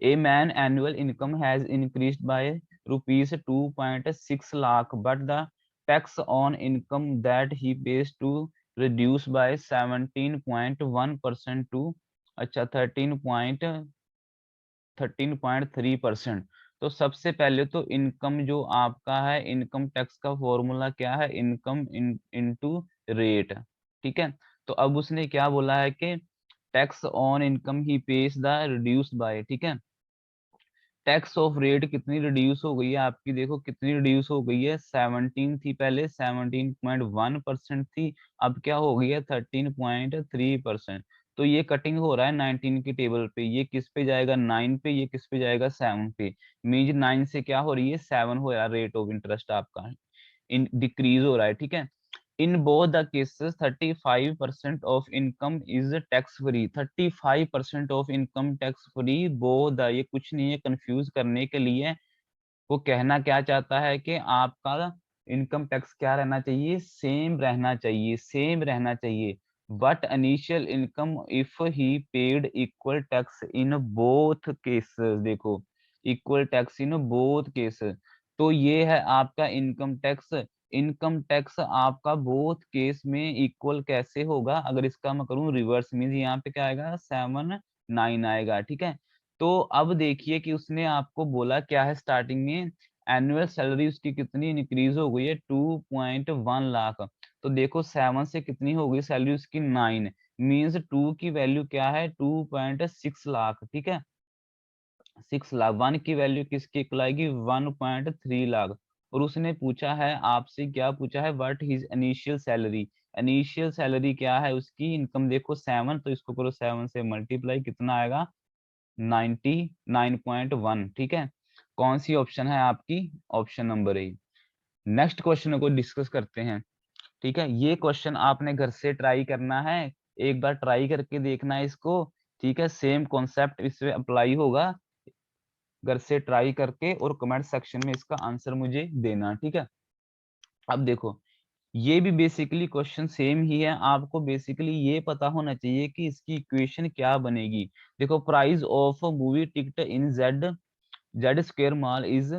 Speaker 1: A man annual income has increased by rupees 2.6 lakh, but the tax on income that he pays to reduce by 17.1% to अच्छा 13.3%। तो सबसे पहले तो इनकम जो आपका है, इनकम टैक्स का फॉर्मूला क्या है, इनकम इनटू रेट। ठीक है, तो अब उसने क्या बोला है कि tax on income he page the reduced by. ठीक है, टैक्स ऑफ रेट कितनी रिड्यूस हो गई है आपकी, देखो कितनी रिड्यूस हो गई है, 17 थी पहले, 17.1% थी, अब क्या हो गई है 13.3%। तो ये कटिंग हो रहा है 19 की टेबल पे, ये किस पे जाएगा 9 पे, ये किस पे जाएगा 7 पे। मीन 9 से क्या हो रही है 7 हो रहा है, रेट ऑफ इंटरेस्ट आपका इन डिक्रीज हो रहा है। ठीक है, in both the cases 35% of income is tax free, 35% of income tax free both the, ये कुछ नहीं है कंफ्यूज करने के लिए। वो कहना क्या चाहता है कि आपका इनकम टैक्स क्या रहना चाहिए, सेम रहना चाहिए, सेम रहना चाहिए। But initial income if he paid equal tax in both cases, देखो equal tax in both cases. तो ये है आपका इनकम टैक्स। इनकम टैक्स आपका बोथ केस में इक्वल कैसे होगा, अगर इसका मैं करूं रिवर्स, मीन यहाँ पे क्या आएगा 7 9 आएगा। ठीक है, तो अब देखिए कि उसने आपको बोला क्या है स्टार्टिंग में, एनुअल सैलरी उसकी कितनी इंक्रीज हो गई है 2.1 लाख। तो देखो 7 से कितनी हो गई सैलरी उसकी 9, मीन्स 2 की वैल्यू क्या है 2.6 लाख। ठीक है, 6 लाख, 1 की वैल्यू किसकी इक्वल आएगी 1.3 लाख। और उसने पूछा है आपसे, क्या पूछा है, what his initial salary. Initial salary क्या है उसकी, इनकम देखो 7, तो इसको करो 7 से मल्टीप्लाई, कितना आएगा 99.1। ठीक है, कौन सी ऑप्शन है आपकी, option number A. Next question को डिस्कस करते हैं। ठीक है, ये क्वेश्चन आपने घर से ट्राई करना है, एक बार ट्राई करके देखना है इसको। ठीक है, सेम कॉन्सेप्ट इसमें अप्लाई होगा, घर से ट्राई करके और कमेंट सेक्शन में इसका आंसर मुझे देना। ठीक है, अब देखो ये भी बेसिकली क्वेश्चन सेम ही है, आपको बेसिकली ये पता होना चाहिए कि इसकी इक्वेशन क्या बनेगी। देखो price of movie ticket in Z square mall is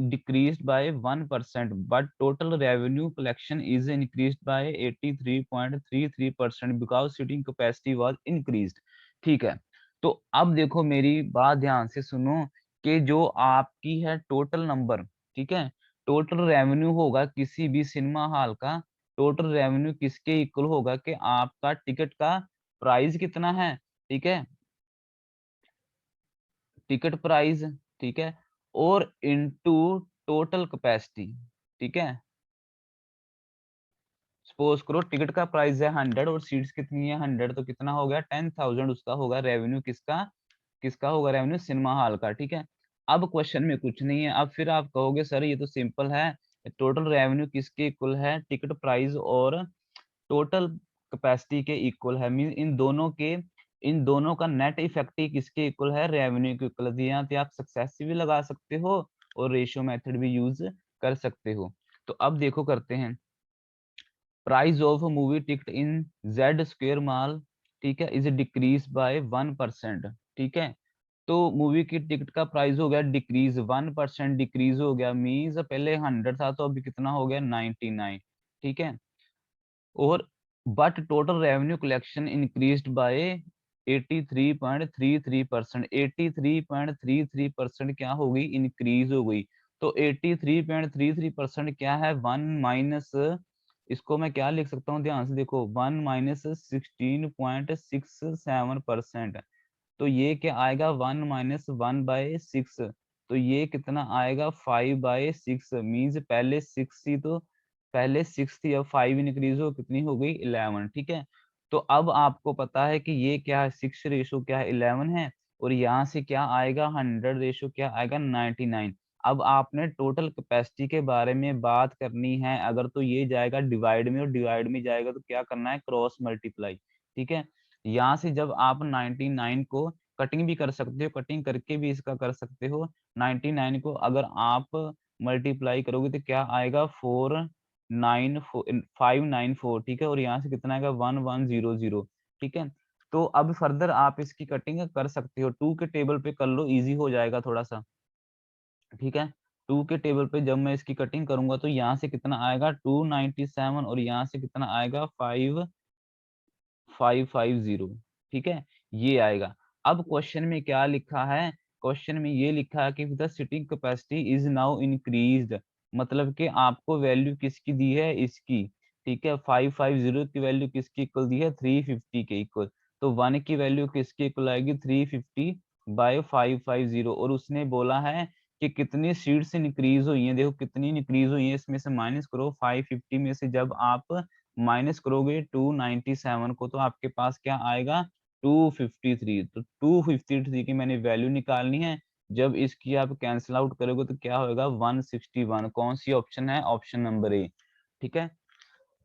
Speaker 1: decreased by 1%, but total revenue collection is increased by 83.33% because seating capacity was increased। ठीक है, तो अब देखो मेरी बात ध्यान से सुनो कि जो आपकी है टोटल नंबर, ठीक है, टोटल रेवेन्यू होगा किसी भी सिनेमा हॉल का, टोटल रेवेन्यू किसके इक्वल होगा कि आपका टिकट का प्राइस कितना है। ठीक है, टिकट प्राइस, ठीक है, और इनटू टोटल कैपेसिटी। ठीक है, सपोज करो टिकट का प्राइस है 100 और सीट्स कितनी है 100, तो कितना हो गया 10,000 उसका होगा रेवेन्यू, किसका किसका होगा रेवेन्यू, सिनेमा हॉल का। ठीक है, अब क्वेश्चन में कुछ नहीं है, अब फिर आप कहोगे सर ये तो सिंपल है, टोटल रेवेन्यू किसके इक्वल है, टिकट प्राइस और टोटल कैपेसिटी के इक्वल है, मीन इन दोनों का नेट इफेक्ट ही किसके इक्वल है, रेवेन्यू के इक्वल है। यहाँ पे आप सक्सेस भी लगा सकते हो और रेशियो मेथड भी यूज कर सकते हो। तो अब देखो करते हैं, price of movie ticket in Z square mall, ठीक है, इज डिक्रीज बाय 1%। ठीक है, तो मूवी की टिकट का प्राइस हो गया डिक्रीज, 1% डिक्रीज हो गया, मीन्स पहले 100 था तो अभी कितना हो गया 99। ठीक है, और but total revenue collection increased by 83.33%, 83.33% क्या हो गई, इंक्रीज हो गई। तो 83.33% क्या है, 1 माइनस, इसको मैं क्या लिख सकता हूँ, ध्यान से देखो, 1 माइनस 16.67%। तो ये क्या आएगा, 1 माइनस 1/6, तो ये कितना आएगा, 5/6। मीन्स पहले 6 थी, तो पहले 6 थी, अब 5 इंक्रीज हो, कितनी हो गई, 11। ठीक है, तो अब आपको पता है कि ये क्या है, 6 रेशो क्या है, 11 है, और यहाँ से क्या आएगा, 100 रेशो क्या आएगा, 99। अब आपने टोटल कैपेसिटी के बारे में बात करनी है अगर, तो ये जाएगा डिवाइड में, और डिवाइड में जाएगा तो क्या करना है, क्रॉस मल्टीप्लाई। ठीक है, यहाँ से जब आप 99 को कटिंग भी कर सकते हो, कटिंग करके भी इसका कर सकते हो, 99 को अगर आप मल्टीप्लाई करोगे तो क्या आएगा, 594। ठीक है, और यहाँ से कितना आएगा, 1100। ठीक है, तो अब फर्दर आप इसकी कटिंग कर सकते हो, 2 के टेबल पे कर लो, इजी हो जाएगा थोड़ा सा। ठीक है, 2 के टेबल पे जब मैं इसकी कटिंग करूंगा तो यहाँ से कितना आएगा, 297, और यहाँ से कितना आएगा, 5550। ठीक है, ये आएगा। अब क्वेश्चन में क्या लिखा है, क्वेश्चन में ये लिखा है कि the sitting capacity is now increased, मतलब कि आपको वैल्यू किसकी दी है, इसकी। ठीक है, 550 की वैल्यू किसकी इक्वल दी है, 350 के इक्वल। तो 1 की वैल्यू किसकी इक्वल आएगी, 350/550, और उसने बोला है कि कितनी सीट्स इंक्रीज हुई हैं, देखो कितनी इंक्रीज हुई है, इसमें से माइनस करो, 550 में से जब आप माइनस करोगे 297 को, तो आपके पास क्या आएगा, 253। तो 253 की मैंने वैल्यू निकालनी है, जब इसकी आप कैंसिल आउट करोगे तो क्या होगा, 161। कौन सी ऑप्शन है, ऑप्शन नंबर ए। ठीक है,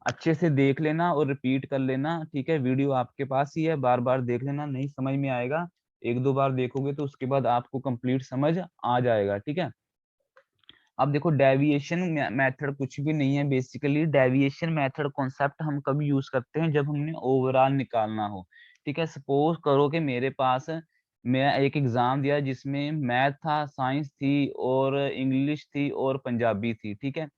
Speaker 1: अच्छे से देख लेना और रिपीट कर लेना। ठीक है, वीडियो आपके पास ही है, बार बार देख लेना, नहीं समझ में आएगा, एक दो बार देखोगे तो उसके बाद आपको कंप्लीट समझ आ जाएगा। ठीक है, अब देखो डेविएशन मेथड कुछ भी नहीं है, बेसिकली डेविएशन मेथड कॉन्सेप्ट हम कब यूज करते हैं, जब हमने ओवरऑल निकालना हो। ठीक है, सपोज करो कि मेरे पास, मैं एक एग्जाम दिया जिसमें मैथ था, साइंस थी, और इंग्लिश थी, और पंजाबी थी। ठीक है,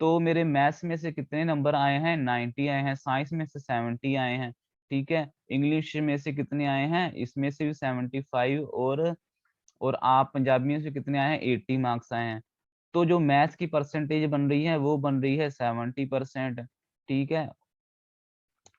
Speaker 1: तो मेरे मैथ्स में से कितने नंबर आए हैं, 90 आए हैं, साइंस में से 70 आए हैं। ठीक है, इंग्लिश में से कितने आए हैं, इसमें से भी 75, और आप पंजाबी में से कितने आए हैं, 80 मार्क्स आए हैं। तो जो मैथ्स की परसेंटेज बन रही है वो बन रही है 70%। ठीक है,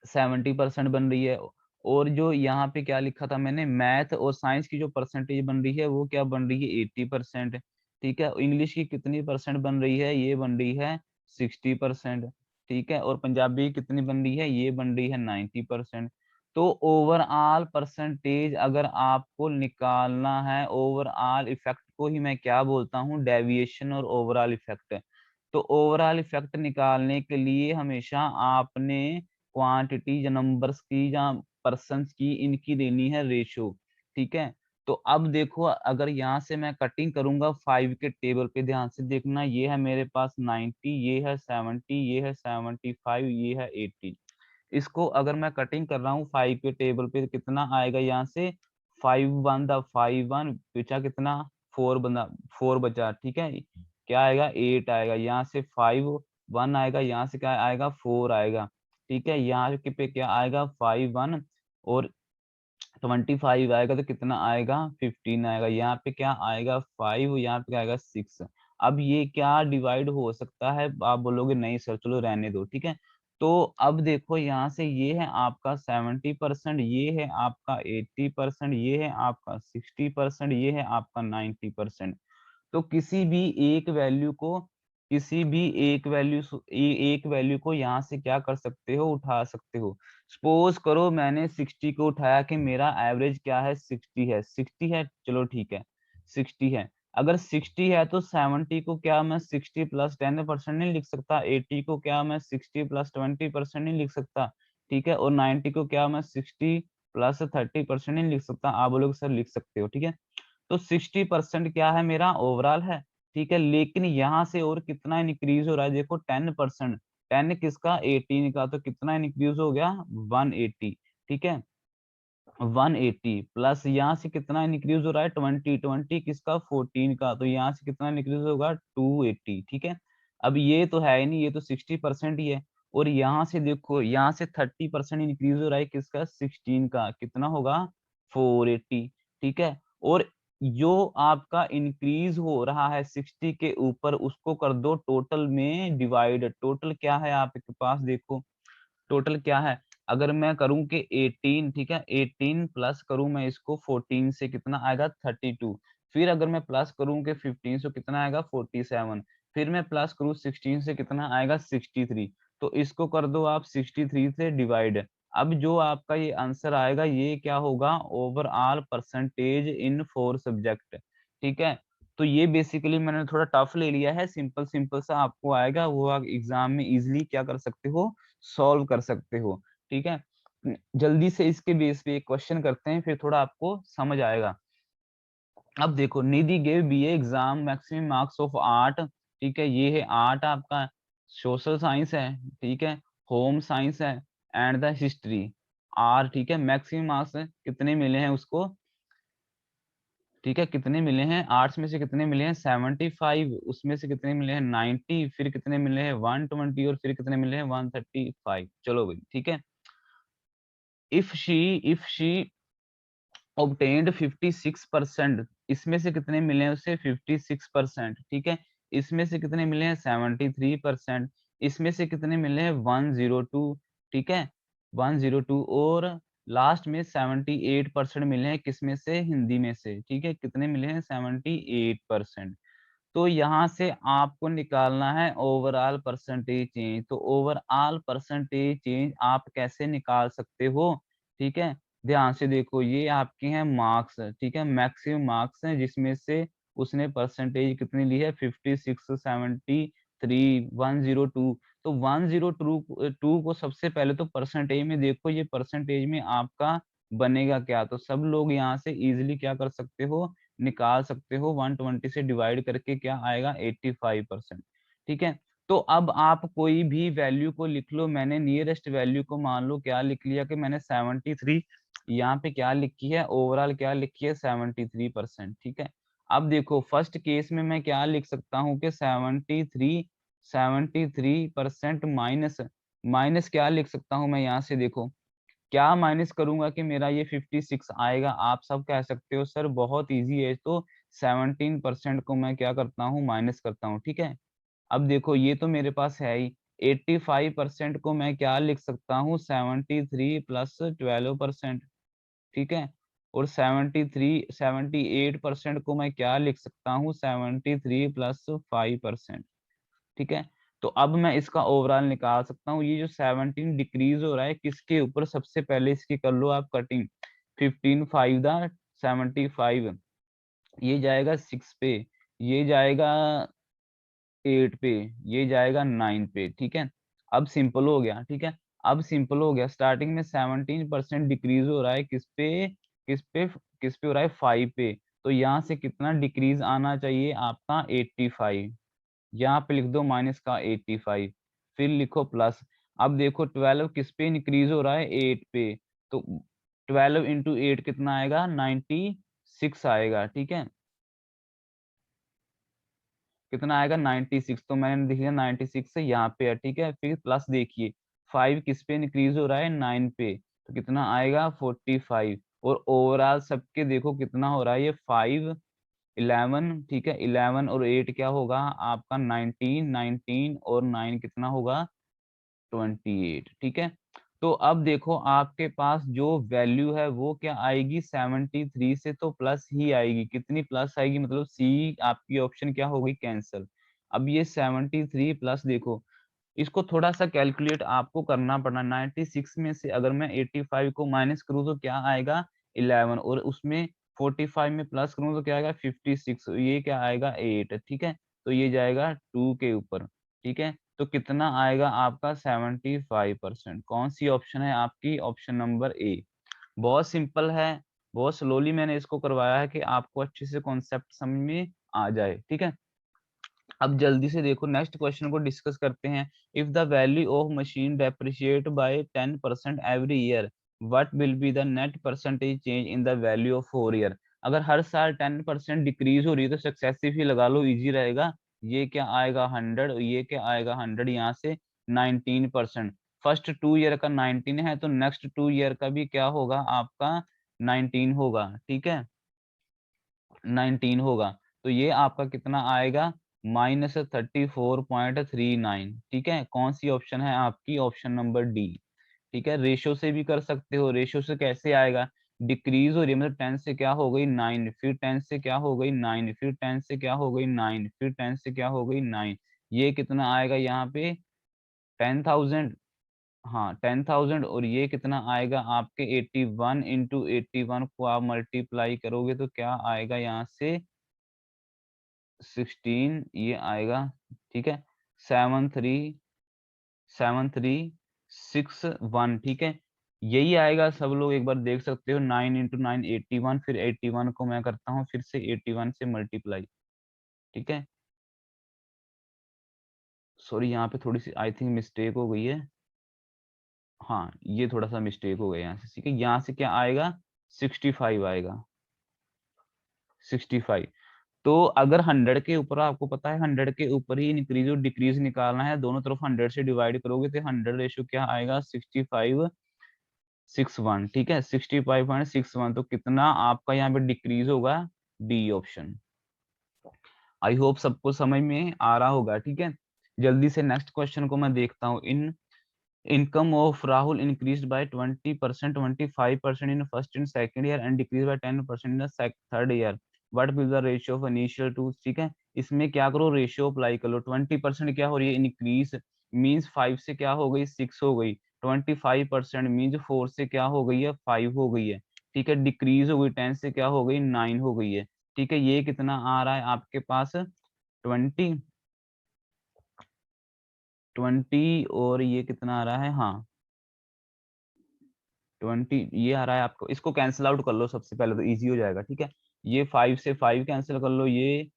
Speaker 1: 70% बन रही है। और जो यहाँ पे क्या लिखा था मैंने, मैथ और साइंस की जो परसेंटेज बन रही है वो क्या बन रही है, 80%। ठीक है, इंग्लिश की कितनी परसेंट बन रही है, ये बन रही है 60%। ठीक है, और पंजाबी कितनी बन रही है, ये बन रही है 90%। तो ओवरऑल परसेंटेज अगर आपको निकालना है, ओवरऑल इफेक्ट को ही मैं क्या बोलता हूँ, डेविएशन और ओवरऑल इफेक्ट। तो ओवरऑल इफेक्ट निकालने के लिए हमेशा आपने क्वांटिटी या नंबर्स की या पर्सन्स की, इनकी देनी है रेशियो। ठीक है, तो अब देखो अगर यहाँ से मैं कटिंग करूंगा 5 के टेबल पे, ध्यान से देखना, ये है मेरे पास 90, ये है 70, ये है 75, ये है 80। इसको अगर मैं कटिंग कर रहा हूँ 5 के टेबल पे, कितना आएगा, यहाँ से 5 1 द 5 1 बचा, कितना 4 बना, 4 बचा। ठीक है, क्या आएगा, 8 आएगा, यहाँ से 5 1 आएगा, यहाँ से क्या आएगा, 4 आएगा। ठीक है, यहाँ पे क्या आएगा, 5 1, और 25 आएगा तो कितना आएगा, 15 आएगा, यहाँ पे क्या आएगा, 5, यहाँ पे क्या आएगा, 6। अब ये क्या डिवाइड हो सकता है, आप बोलोगे नहीं सर चलो रहने दो। ठीक है, तो अब देखो यहाँ से ये है आपका 70%, ये है आपका 80%, ये है आपका 60%, ये है आपका 90%। तो किसी भी एक वैल्यू को, किसी भी एक वैल्यू को यहाँ से क्या कर सकते हो, उठा सकते हो। सपोज करो मैंने 60 को उठाया कि मेरा एवरेज क्या है, 60 है, 60 है, चलो ठीक है, 60 है। अगर 60 है तो 70 को क्या मैं 60 प्लस 10% नहीं लिख सकता, 80 को क्या मैं 60 प्लस 20% नहीं लिख सकता। ठीक है, और 90 को क्या मैं 60 प्लस 30% नहीं लिख सकता। आप बोलोगे सर लिख सकते हो। ठीक है, तो 60% क्या है, मेरा ओवरऑल है। ठीक है, लेकिन यहाँ से और कितना इंक्रीज हो रहा है, देखो 10%, 10 किसका, 18 का, तो कितना इंक्रीज हो गया, 180। ठीक है, 180 प्लस यहाँ से कितना इंक्रीज हो रहा है, 20, 20 किसका, 14 का, तो यहाँ से कितना इंक्रीज होगा, 280। ठीक है, अब ये तो है ही नहीं, ये तो 60% ही है। और यहाँ से देखो, यहाँ से 30% इंक्रीज हो रहा है किसका, 16 का, कितना होगा, 480, ठीक है। और जो आपका इंक्रीज हो रहा है 60 के ऊपर, उसको कर दो टोटल में डिवाइड। टोटल क्या है आपके पास, देखो टोटल क्या है। अगर मैं करूं कि 18, ठीक है, 18 प्लस करूं मैं इसको 14 से, कितना आएगा 32। फिर अगर मैं प्लस करूं कि 15 से, कितना आएगा 47। फिर मैं प्लस करूं 16 से, कितना आएगा 63। तो इसको कर दो आप 63 से डिवाइड। अब जो आपका ये आंसर आएगा, ये क्या होगा, ओवरऑल परसेंटेज इन 4 सब्जेक्ट, ठीक है। तो ये बेसिकली मैंने थोड़ा टफ ले लिया है, सिंपल सिंपल सा आपको आएगा, वो आप एग्जाम में इजिली क्या कर सकते हो, सॉल्व कर सकते हो, ठीक है। जल्दी से इसके बेस पे एक क्वेश्चन करते हैं, फिर थोड़ा आपको समझ आएगा। अब देखो, Nidhi gave BA exam maximum marks of art, ठीक है, ये है आर्ट आपका, सोशल साइंस है, ठीक है, होम साइंस है, एंड द हिस्ट्री आर, ठीक है। मैक्सिमम मार्क्स कितने मिले हैं उसको, ठीक है, कितने मिले हैं, आर्ट्स में से कितने मिले हैं 75, उसमें से कितने मिले हैं 90, फिर कितने मिले हैं 120, और फिर कितने मिले हैं 135। चलो भाई, ठीक है। if she obtained 56%, इसमें से कितने मिले हैं उसे 56%, ठीक है। इसमें से कितने मिले हैं 73%, इसमें से कितने मिले हैं 102, ठीक है, 102, और लास्ट में 78% मिले हैं, किसमें से, हिंदी में से, ठीक है। कितने मिले हैं 78%। तो यहाँ से आपको निकालना है ओवरऑल परसेंटेज चेंज। तो ओवरऑल परसेंटेज चेंज आप कैसे निकाल सकते हो, ठीक है। ध्यान से देखो, ये आपके हैं मार्क्स, ठीक है, मैक्सिमम मार्क्स हैं, जिसमें से उसने परसेंटेज कितनी ली है 56, 73, 102। तो 102 को सबसे पहले तो परसेंटेज में देखो, ये परसेंटेज में आपका बनेगा क्या। तो सब लोग यहाँ से इजिली क्या कर सकते हो, निकाल सकते हो, 120 से डिवाइड करके क्या आएगा 85%, ठीक है। तो अब आप कोई भी वैल्यू को लिख लो, मैंने नियरेस्ट वैल्यू को मान लो क्या लिख लिया कि मैंने 73 यहाँ पे क्या लिखी है, ओवरऑल क्या लिखी है 73%, ठीक है। अब देखो फर्स्ट केस में मैं क्या लिख सकता हूँ कि 73% माइनस, माइनस क्या लिख सकता हूँ मैं यहाँ से, देखो क्या माइनस करूंगा कि मेरा ये 56 आएगा। आप सब कह सकते हो सर बहुत इजी है, तो 17% को मैं क्या करता हूँ, माइनस करता हूँ, ठीक है। अब देखो ये तो मेरे पास है ही, 85% को मैं क्या लिख सकता हूँ 73 प्लस 12%, ठीक है। और 78% को मैं क्या लिख सकता हूँ 73 प्लस 5%, ठीक है। तो अब मैं इसका ओवरऑल निकाल सकता हूँ। ये जो 17 डिक्रीज हो रहा है किसके ऊपर, सबसे पहले इसकी कर लो आप कटिंग, 15 5 द 75, ये जाएगा 6 पे, ये जाएगा 8 पे, ये जाएगा 9 पे, ठीक है। अब सिंपल हो गया, ठीक है। अब सिंपल हो गया, स्टार्टिंग में 17% डिक्रीज हो रहा है किस पे, किस पे, किस पे हो रहा है 5 पे। तो यहाँ से कितना डिक्रीज आना चाहिए आपका 85, यहाँ पे लिख दो माइनस का 85, फिर लिखो प्लस। अब देखो 12 किस पे इंक्रीज हो रहा है 8 पे, तो 12 इंटू 8 कितना आएगा 96 आएगा, ठीक है। कितना आएगा 96, तो मैंने लिख दिया 96 से यहाँ पे है, ठीक है। फिर प्लस देखिए 5 किस पे इंक्रीज हो रहा है 9 पे, तो कितना आएगा 45। और ओवरऑल सबके देखो कितना हो रहा है ये 5 11, ठीक है, 11 और 8 क्या होगा आपका 19, 19 और 9 कितना होगा 28, ठीक है। तो अब देखो आपके पास जो वैल्यू है वो क्या आएगी 73 से तो प्लस ही आएगी, कितनी प्लस आएगी, मतलब सी आपकी ऑप्शन क्या होगी कैंसल। अब ये 73 प्लस देखो, इसको थोड़ा सा कैलकुलेट आपको करना पड़ना, 96 में से अगर मैं 85 को माइनस करूँ तो क्या आएगा 11, और उसमें 45 में प्लस करूँ तो क्या आएगा 56, ये क्या आएगा 8, ठीक है। तो ये जाएगा 2 के ऊपर, ठीक है। तो कितना आएगा आपका 75%, कौन सी ऑप्शन है आपकी, ऑप्शन नंबर ए। बहुत सिंपल है, बहुत स्लोली मैंने इसको करवाया है कि आपको अच्छे से कॉन्सेप्ट समझ में आ जाए, ठीक है। अब जल्दी से देखो नेक्स्ट क्वेश्चन को डिस्कस करते हैं। If the value of machine depreciate by 10% every year, what will be the net percentage change in the value of 4 year. अगर हर साल 10% डिक्रीज हो रही है तो सक्सेसिव ही लगा लो, इजी रहेगा। ये क्या आएगा 100, ये क्या आएगा 100, यहाँ से 19%। फर्स्ट 2 ईयर का 19 है तो नेक्स्ट 2 ईयर का भी क्या होगा आपका 19 होगा, ठीक है, 19 होगा। तो ये आपका कितना आएगा, -34.39, ठीक है। कौन सी ऑप्शन है आपकी, ऑप्शन नंबर डी, ठीक है। रेशो से भी कर सकते हो, रेशो से कैसे आएगा, डिक्रीज हो रही है मतलब 10 से क्या हो गई 9, फिर 10 से क्या हो गई 9, फिर 10 से क्या हो गई 9, फिर 10 से क्या हो गई 9, ये कितना आएगा यहाँ पे 10,000, हाँ 10,000, और ये कितना आएगा आपके 81 इंटू 81 को आप मल्टीप्लाई करोगे तो क्या आएगा यहाँ से 16, ये आएगा, ठीक है, 73,73,61, ठीक है, यही आएगा। सब लोग एक बार देख सकते हो, 9 इंटू 9 81, फिर 81 को मैं करता हूँ फिर से 81 से मल्टीप्लाई, ठीक है। सॉरी यहाँ पे थोड़ी सी आई थिंक मिस्टेक हो गई है, हाँ ये थोड़ा सा मिस्टेक हो गया यहाँ से, ठीक है। यहाँ से क्या आएगा 65 आएगा, 65। तो अगर 100 के ऊपर, आपको पता है 100 के ऊपर ही इंक्रीज और डिक्रीज निकालना है, दोनों तरफ 100 से डिवाइड करोगे तो 100 रेशो क्या आएगा 65/61, ठीक है, 65.61। तो कितना आपका यहाँ पे डिक्रीज होगा, डी ऑप्शन। आई होप सबको समझ में आ रहा होगा, ठीक है। जल्दी से नेक्स्ट क्वेश्चन को मैं देखता हूँ। इन income of Rahul increased by 20%, 25% in first and second year and decreased by 10% in the third year. What will the ratio of initial to, ठीक है। इसमें क्या करो, रेशियो अप्लाई कर लो। 20% क्या हो रही है, इंक्रीज मीन्स 5 से क्या हो गई 6 हो गई, 25% मीन्स 4 से क्या हो गई है 5 हो गई है, ठीक है। डिक्रीज हो गई 10 से क्या हो गई 9 हो गई है, ठीक है। ये कितना आ रहा है आपके पास 20, 20, और ये कितना आ रहा है, हाँ 20 ये आ रहा है आपको। इसको कैंसिल आउट कर लो सबसे पहले तो इजी हो जाएगा, ठीक है। ये 5 से 5 कैंसिल कर लो, ये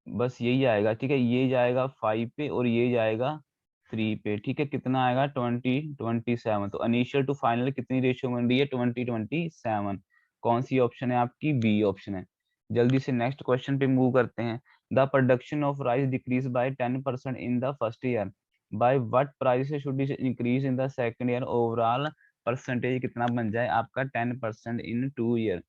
Speaker 1: बस यही आएगा, ठीक है। ये जाएगा 5 पे और ये जाएगा 3 पे, ठीक है। कितना आएगा 20/27। तो इनिशियल टू फाइनल कितनी रेशियो बन रही है 20/27। कौन सी ऑप्शन है आपकी, बी ऑप्शन है। जल्दी से नेक्स्ट क्वेश्चन पे मूव करते हैं। The production of rice decrease by 10% in the first year, by what price should it increase in the second year, overall percentage कितना बन जाए आपका 10% इन 2 ईयर।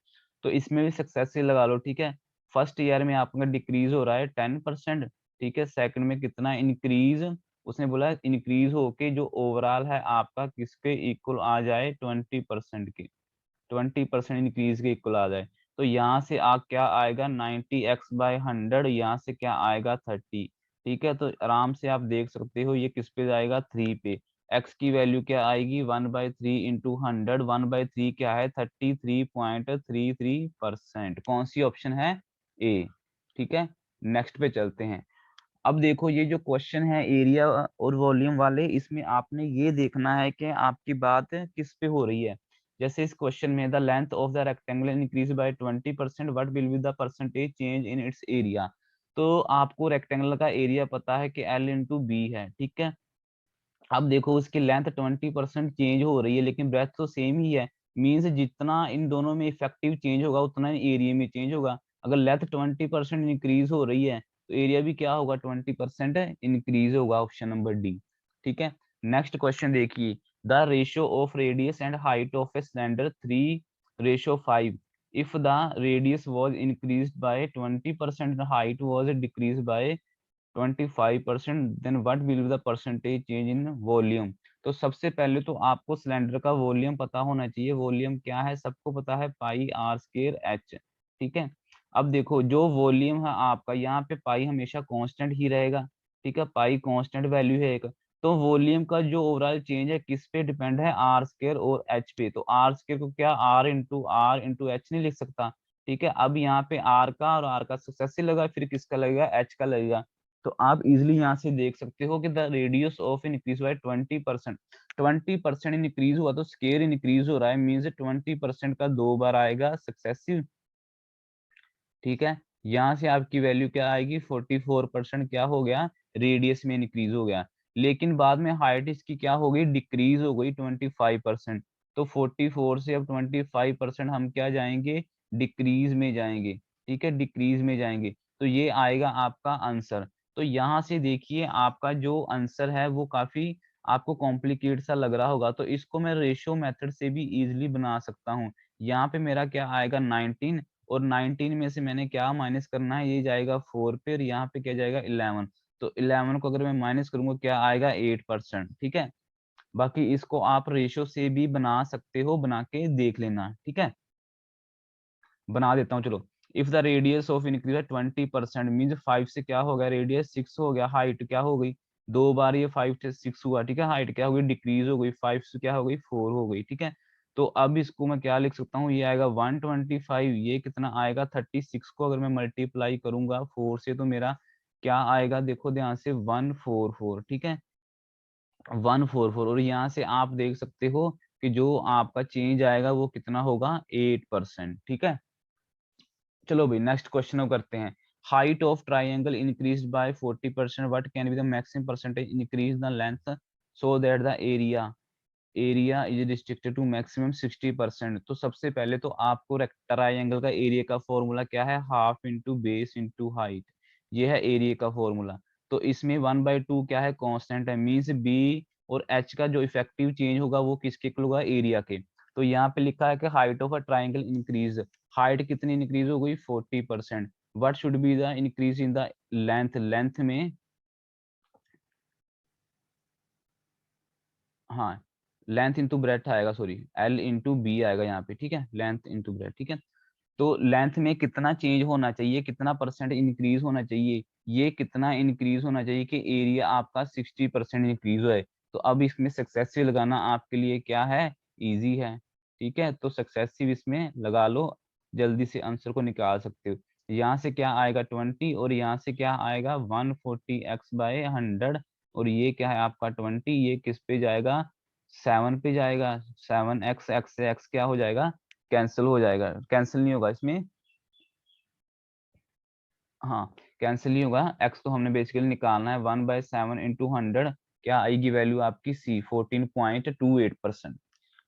Speaker 1: तो इसमें भी सक्सेसफुल लगा लो, ठीक है। फर्स्ट ईयर में आपका डिक्रीज हो रहा है 10%, ठीक है। सेकंड में कितना इंक्रीज, उसने बोला इंक्रीज होके जो ओवरऑल है आपका किसके इक्वल आ जाए 20% के, 20% इंक्रीज के इक्वल आ जाए। तो यहाँ से आ क्या आएगा 90x/100, यहाँ से क्या आएगा 30, ठीक है। तो आराम से आप देख सकते हो ये किस पे जाएगा 3 पे। x की वैल्यू क्या आएगी 1/3 इंटू 100, 1/3 क्या है 33.33%। कौन सी ऑप्शन है, ए, ठीक है। नेक्स्ट पे चलते हैं। अब देखो ये जो क्वेश्चन है एरिया और वॉल्यूम वाले, इसमें आपने ये देखना है कि आपकी बात किस पे हो रही है। जैसे इस क्वेश्चन में the length of the rectangle increase by 20%, what will be the percentage change in its area. तो आपको रेक्टेंगल का एरिया पता है कि L इंटू बी है, ठीक है। अब देखो उसकी लेंथ 20% चेंज हो रही है लेकिन ब्रेथ तो सेम ही है, मीन्स जितना इन दोनों में इफेक्टिव चेंज होगा उतना ही एरिया में चेंज होगा। अगर लेंथ 20% इंक्रीज हो रही है तो एरिया भी क्या होगा 20% इंक्रीज होगा, ऑप्शन नंबर डी, ठीक है। नेक्स्ट क्वेश्चन देखिए। The ratio of radius and height of a cylinder 3:5, if the radius was increase by 20%, height was decrease by 25%, then what will be the percentage change in volume. तो सबसे पहले तो आपको cylinder का volume पता होना चाहिए। वॉल्यूम क्या है, सबको पता है पाई आर स्क्वायर एच, ठीक है। अब देखो जो वॉल्यूम है आपका, यहाँ पे पाई हमेशा कांस्टेंट ही रहेगा, ठीक है, पाई कांस्टेंट वैल्यू है एक। तो वॉल्यूम का जो ओवरऑल चेंज है किस पे डिपेंड है, आर स्क्वायर और एच पे। तो आर स्क्वायर को क्या आर इंटू एच नहीं लिख सकता, ठीक है। अब यहाँ पे आर का और आर का सक्सेसिव लगा, फिर किसका लगेगा एच का लगेगा। तो आप इजिली यहाँ से देख सकते हो कि the radius of increase by 20%, 20% increase हुआ तो स्केयर इंक्रीज हो रहा है, मीन्स 20% का 2 बार आएगा सक्सेसिव, ठीक है। यहाँ से आपकी वैल्यू क्या आएगी 44% क्या हो गया, रेडियस में इंक्रीज हो गया। लेकिन बाद में हाइट इसकी क्या हो गई, डिक्रीज हो गई 25%। तो 44 से अब 25% हम क्या जाएंगे, डिक्रीज में जाएंगे, ठीक है, डिक्रीज में जाएंगे। तो ये आएगा आपका आंसर। तो यहाँ से देखिए आपका जो आंसर है वो काफी आपको कॉम्प्लिकेट सा लग रहा होगा, तो इसको मैं रेशियो मेथड से भी इजिली बना सकता हूँ। यहाँ पे मेरा क्या आएगा 19, और 19 में से मैंने क्या माइनस करना है, ये जाएगा 4 पे, और यहाँ पे क्या जाएगा 11। तो 11 को अगर मैं माइनस करूंगा क्या आएगा 8%। ठीक है, बाकी इसको आप रेशियो से भी बना सकते हो, बना के देख लेना। ठीक है, बना देता हूँ चलो। If the radius of increase 20% mean 5 से क्या हो गया, रेडियस 6 हो गया, हाइट क्या हो गई, 2 बार ये 5 से 6 हुआ। ठीक है, हाइट क्या हो गई, डिक्रीज हो गई, 5 से क्या हो गई 4 हो गई। ठीक है, तो अब इसको मैं क्या लिख सकता हूँ, ये आएगा 125, ये कितना आएगा 36 को अगर मैं मल्टीप्लाई करूंगा 4 से तो मेरा क्या आएगा, देखो ध्यान से 144। ठीक है, 144, और यहाँ से आप देख सकते हो कि जो आपका चेंज आएगा वो कितना होगा 8%। ठीक है, चलो भाई नेक्स्ट क्वेश्चन करते हैं। Height of triangle increase by 40%, what can be the maximum percentage increase the length so that the area is restricted to maximum 60%। तो सबसे पहले तो आपको ट्राइंगल का एरिया का फॉर्मूला क्या है, half into base into height, ये है एरिया का फॉर्मूला। तो इसमें 1/2 क्या है, कांस्टेंट है, मींस बी और एच का जो इफेक्टिव चेंज होगा वो किसके इक्वल होगा, एरिया के। तो यहाँ पे लिखा है कि height of a triangle increase, height कितनी इंक्रीज हो गई 40%। What should be the increase in the length, length में, हाँ लेंथ इंटू ब्रेथ आएगा, सॉरी एल इंटू बी आएगा यहाँ पे। ठीक है, लेंथ इंटू ब्रेथ। ठीक है, तो लेंथ में कितना चेंज होना चाहिए, कितना परसेंट इंक्रीज होना चाहिए, ये कितना इंक्रीज होना चाहिए कि एरिया आपका 60% इंक्रीज हो। तो अब इसमें सक्सेसिव लगाना आपके लिए क्या है, इजी है। ठीक है, तो सक्सेसिव इसमें लगा लो, जल्दी से आंसर को निकाल सकते हो। यहाँ से क्या आएगा 20, और यहाँ से क्या आएगा 140x/100, और ये क्या है आपका 20, ये किस पे जाएगा 7 पे जाएगा। 7x, x से x क्या हो जाएगा, कैंसिल हो जाएगा, कैंसिल नहीं होगा इसमें, हाँ कैंसिल नहीं होगा। x तो हमने बेसिकली निकालना है, 1/7 इंटू 100 क्या आएगी वैल्यू आपकी सी, 14.28%।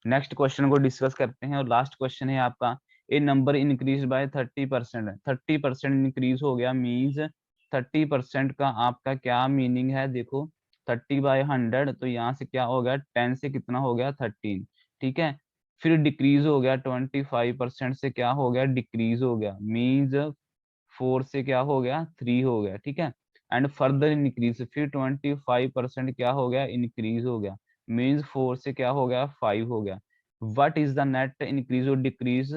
Speaker 1: नेक्स्ट क्वेश्चन को डिस्कस करते हैं, और लास्ट क्वेश्चन है आपका, ए नंबर इंक्रीज बाय 30%, 30% इंक्रीज हो गया, मीन्स 30% का आपका क्या मीनिंग है, देखो 30/100, तो यहाँ से क्या हो गया 10 से कितना हो गया 13। ठीक है, फिर डिक्रीज हो गया 25% से क्या हो गया डिक्रीज हो गया, मीन्स 4 से क्या हो गया 3 हो गया। ठीक है, एंड फर्दर इंक्रीज, फिर 25% क्या हो गया इंक्रीज हो गया, मीन्स 4 से क्या हो गया 5 हो गया। What is the net increase और decrease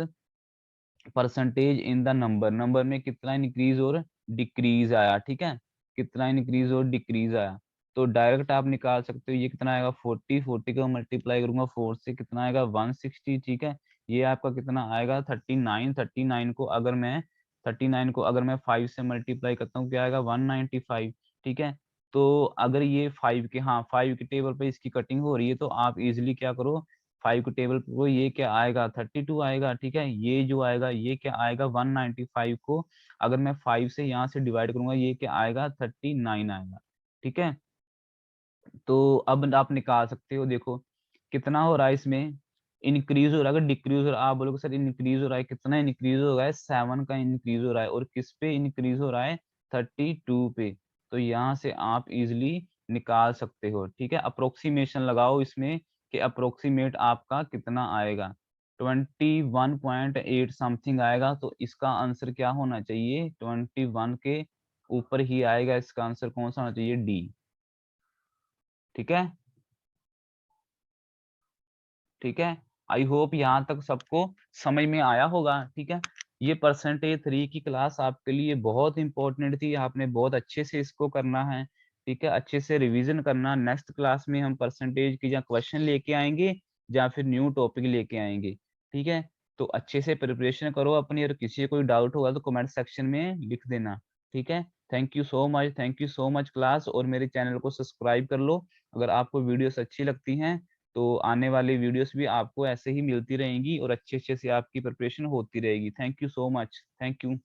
Speaker 1: percentage in the number, number में कितना इंक्रीज और डिक्रीज आया। ठीक है, कितना इंक्रीज और डिक्रीज आया, तो डायरेक्ट आप निकाल सकते हो, ये कितना आएगा 40, 40 को मल्टीप्लाई करूंगा 4 से कितना आएगा 160। ठीक है, ये आपका कितना आएगा 39, 39 को अगर मैं 5 से मल्टीप्लाई करता हूँ क्या आएगा 195। ठीक है, तो अगर ये 5 के, हाँ 5 के टेबल पे इसकी कटिंग हो रही है, तो आप इजिली क्या करो 5 के टेबल पे, वो ये क्या आएगा 32 आएगा। ठीक है, ये जो आएगा ये क्या आएगा 195 को अगर मैं 5 से यहाँ से डिवाइड करूंगा ये क्या आएगा 39 आएगा। ठीक है, तो अब आप निकाल सकते हो, देखो कितना हो रहा है इसमें इंक्रीज हो रहा है, अगर डिक्रीज हो रहा है आप बोलोगे सर इंक्रीज हो रहा है, कितना इंक्रीज हो रहा है 7 का इंक्रीज हो रहा है, और किस पे इंक्रीज हो रहा है 32 पे। तो यहाँ से आप इजिली निकाल सकते हो। ठीक है, अप्रोक्सीमेशन लगाओ इसमें कि अप्रोक्सीमेट आपका कितना आएगा, 21.8 समथिंग आएगा, तो इसका आंसर क्या होना चाहिए 21 के ऊपर ही आएगा, इसका आंसर कौन सा होना चाहिए, डी। ठीक है, ठीक है, आई होप यहाँ तक सबको समझ में आया होगा। ठीक है, ये परसेंटेज 3 की क्लास आपके लिए बहुत इंपॉर्टेंट थी, आपने बहुत अच्छे से इसको करना है। ठीक है, अच्छे से रिवीजन करना, नेक्स्ट क्लास में हम परसेंटेज की या क्वेश्चन लेके आएंगे या फिर न्यू टॉपिक लेके आएंगे। ठीक है, तो अच्छे से प्रिपरेशन करो अपनी, और किसी को कोई डाउट होगा तो कमेंट सेक्शन में लिख देना। ठीक है, thank you so much, thank you so much class, और मेरे चैनल को सब्सक्राइब कर लो अगर आपको वीडियोस अच्छी लगती हैं, तो आने वाली वीडियोस भी आपको ऐसे ही मिलती रहेंगी और अच्छे अच्छे से आपकी प्रिपरेशन होती रहेगी। Thank you so much, thank you.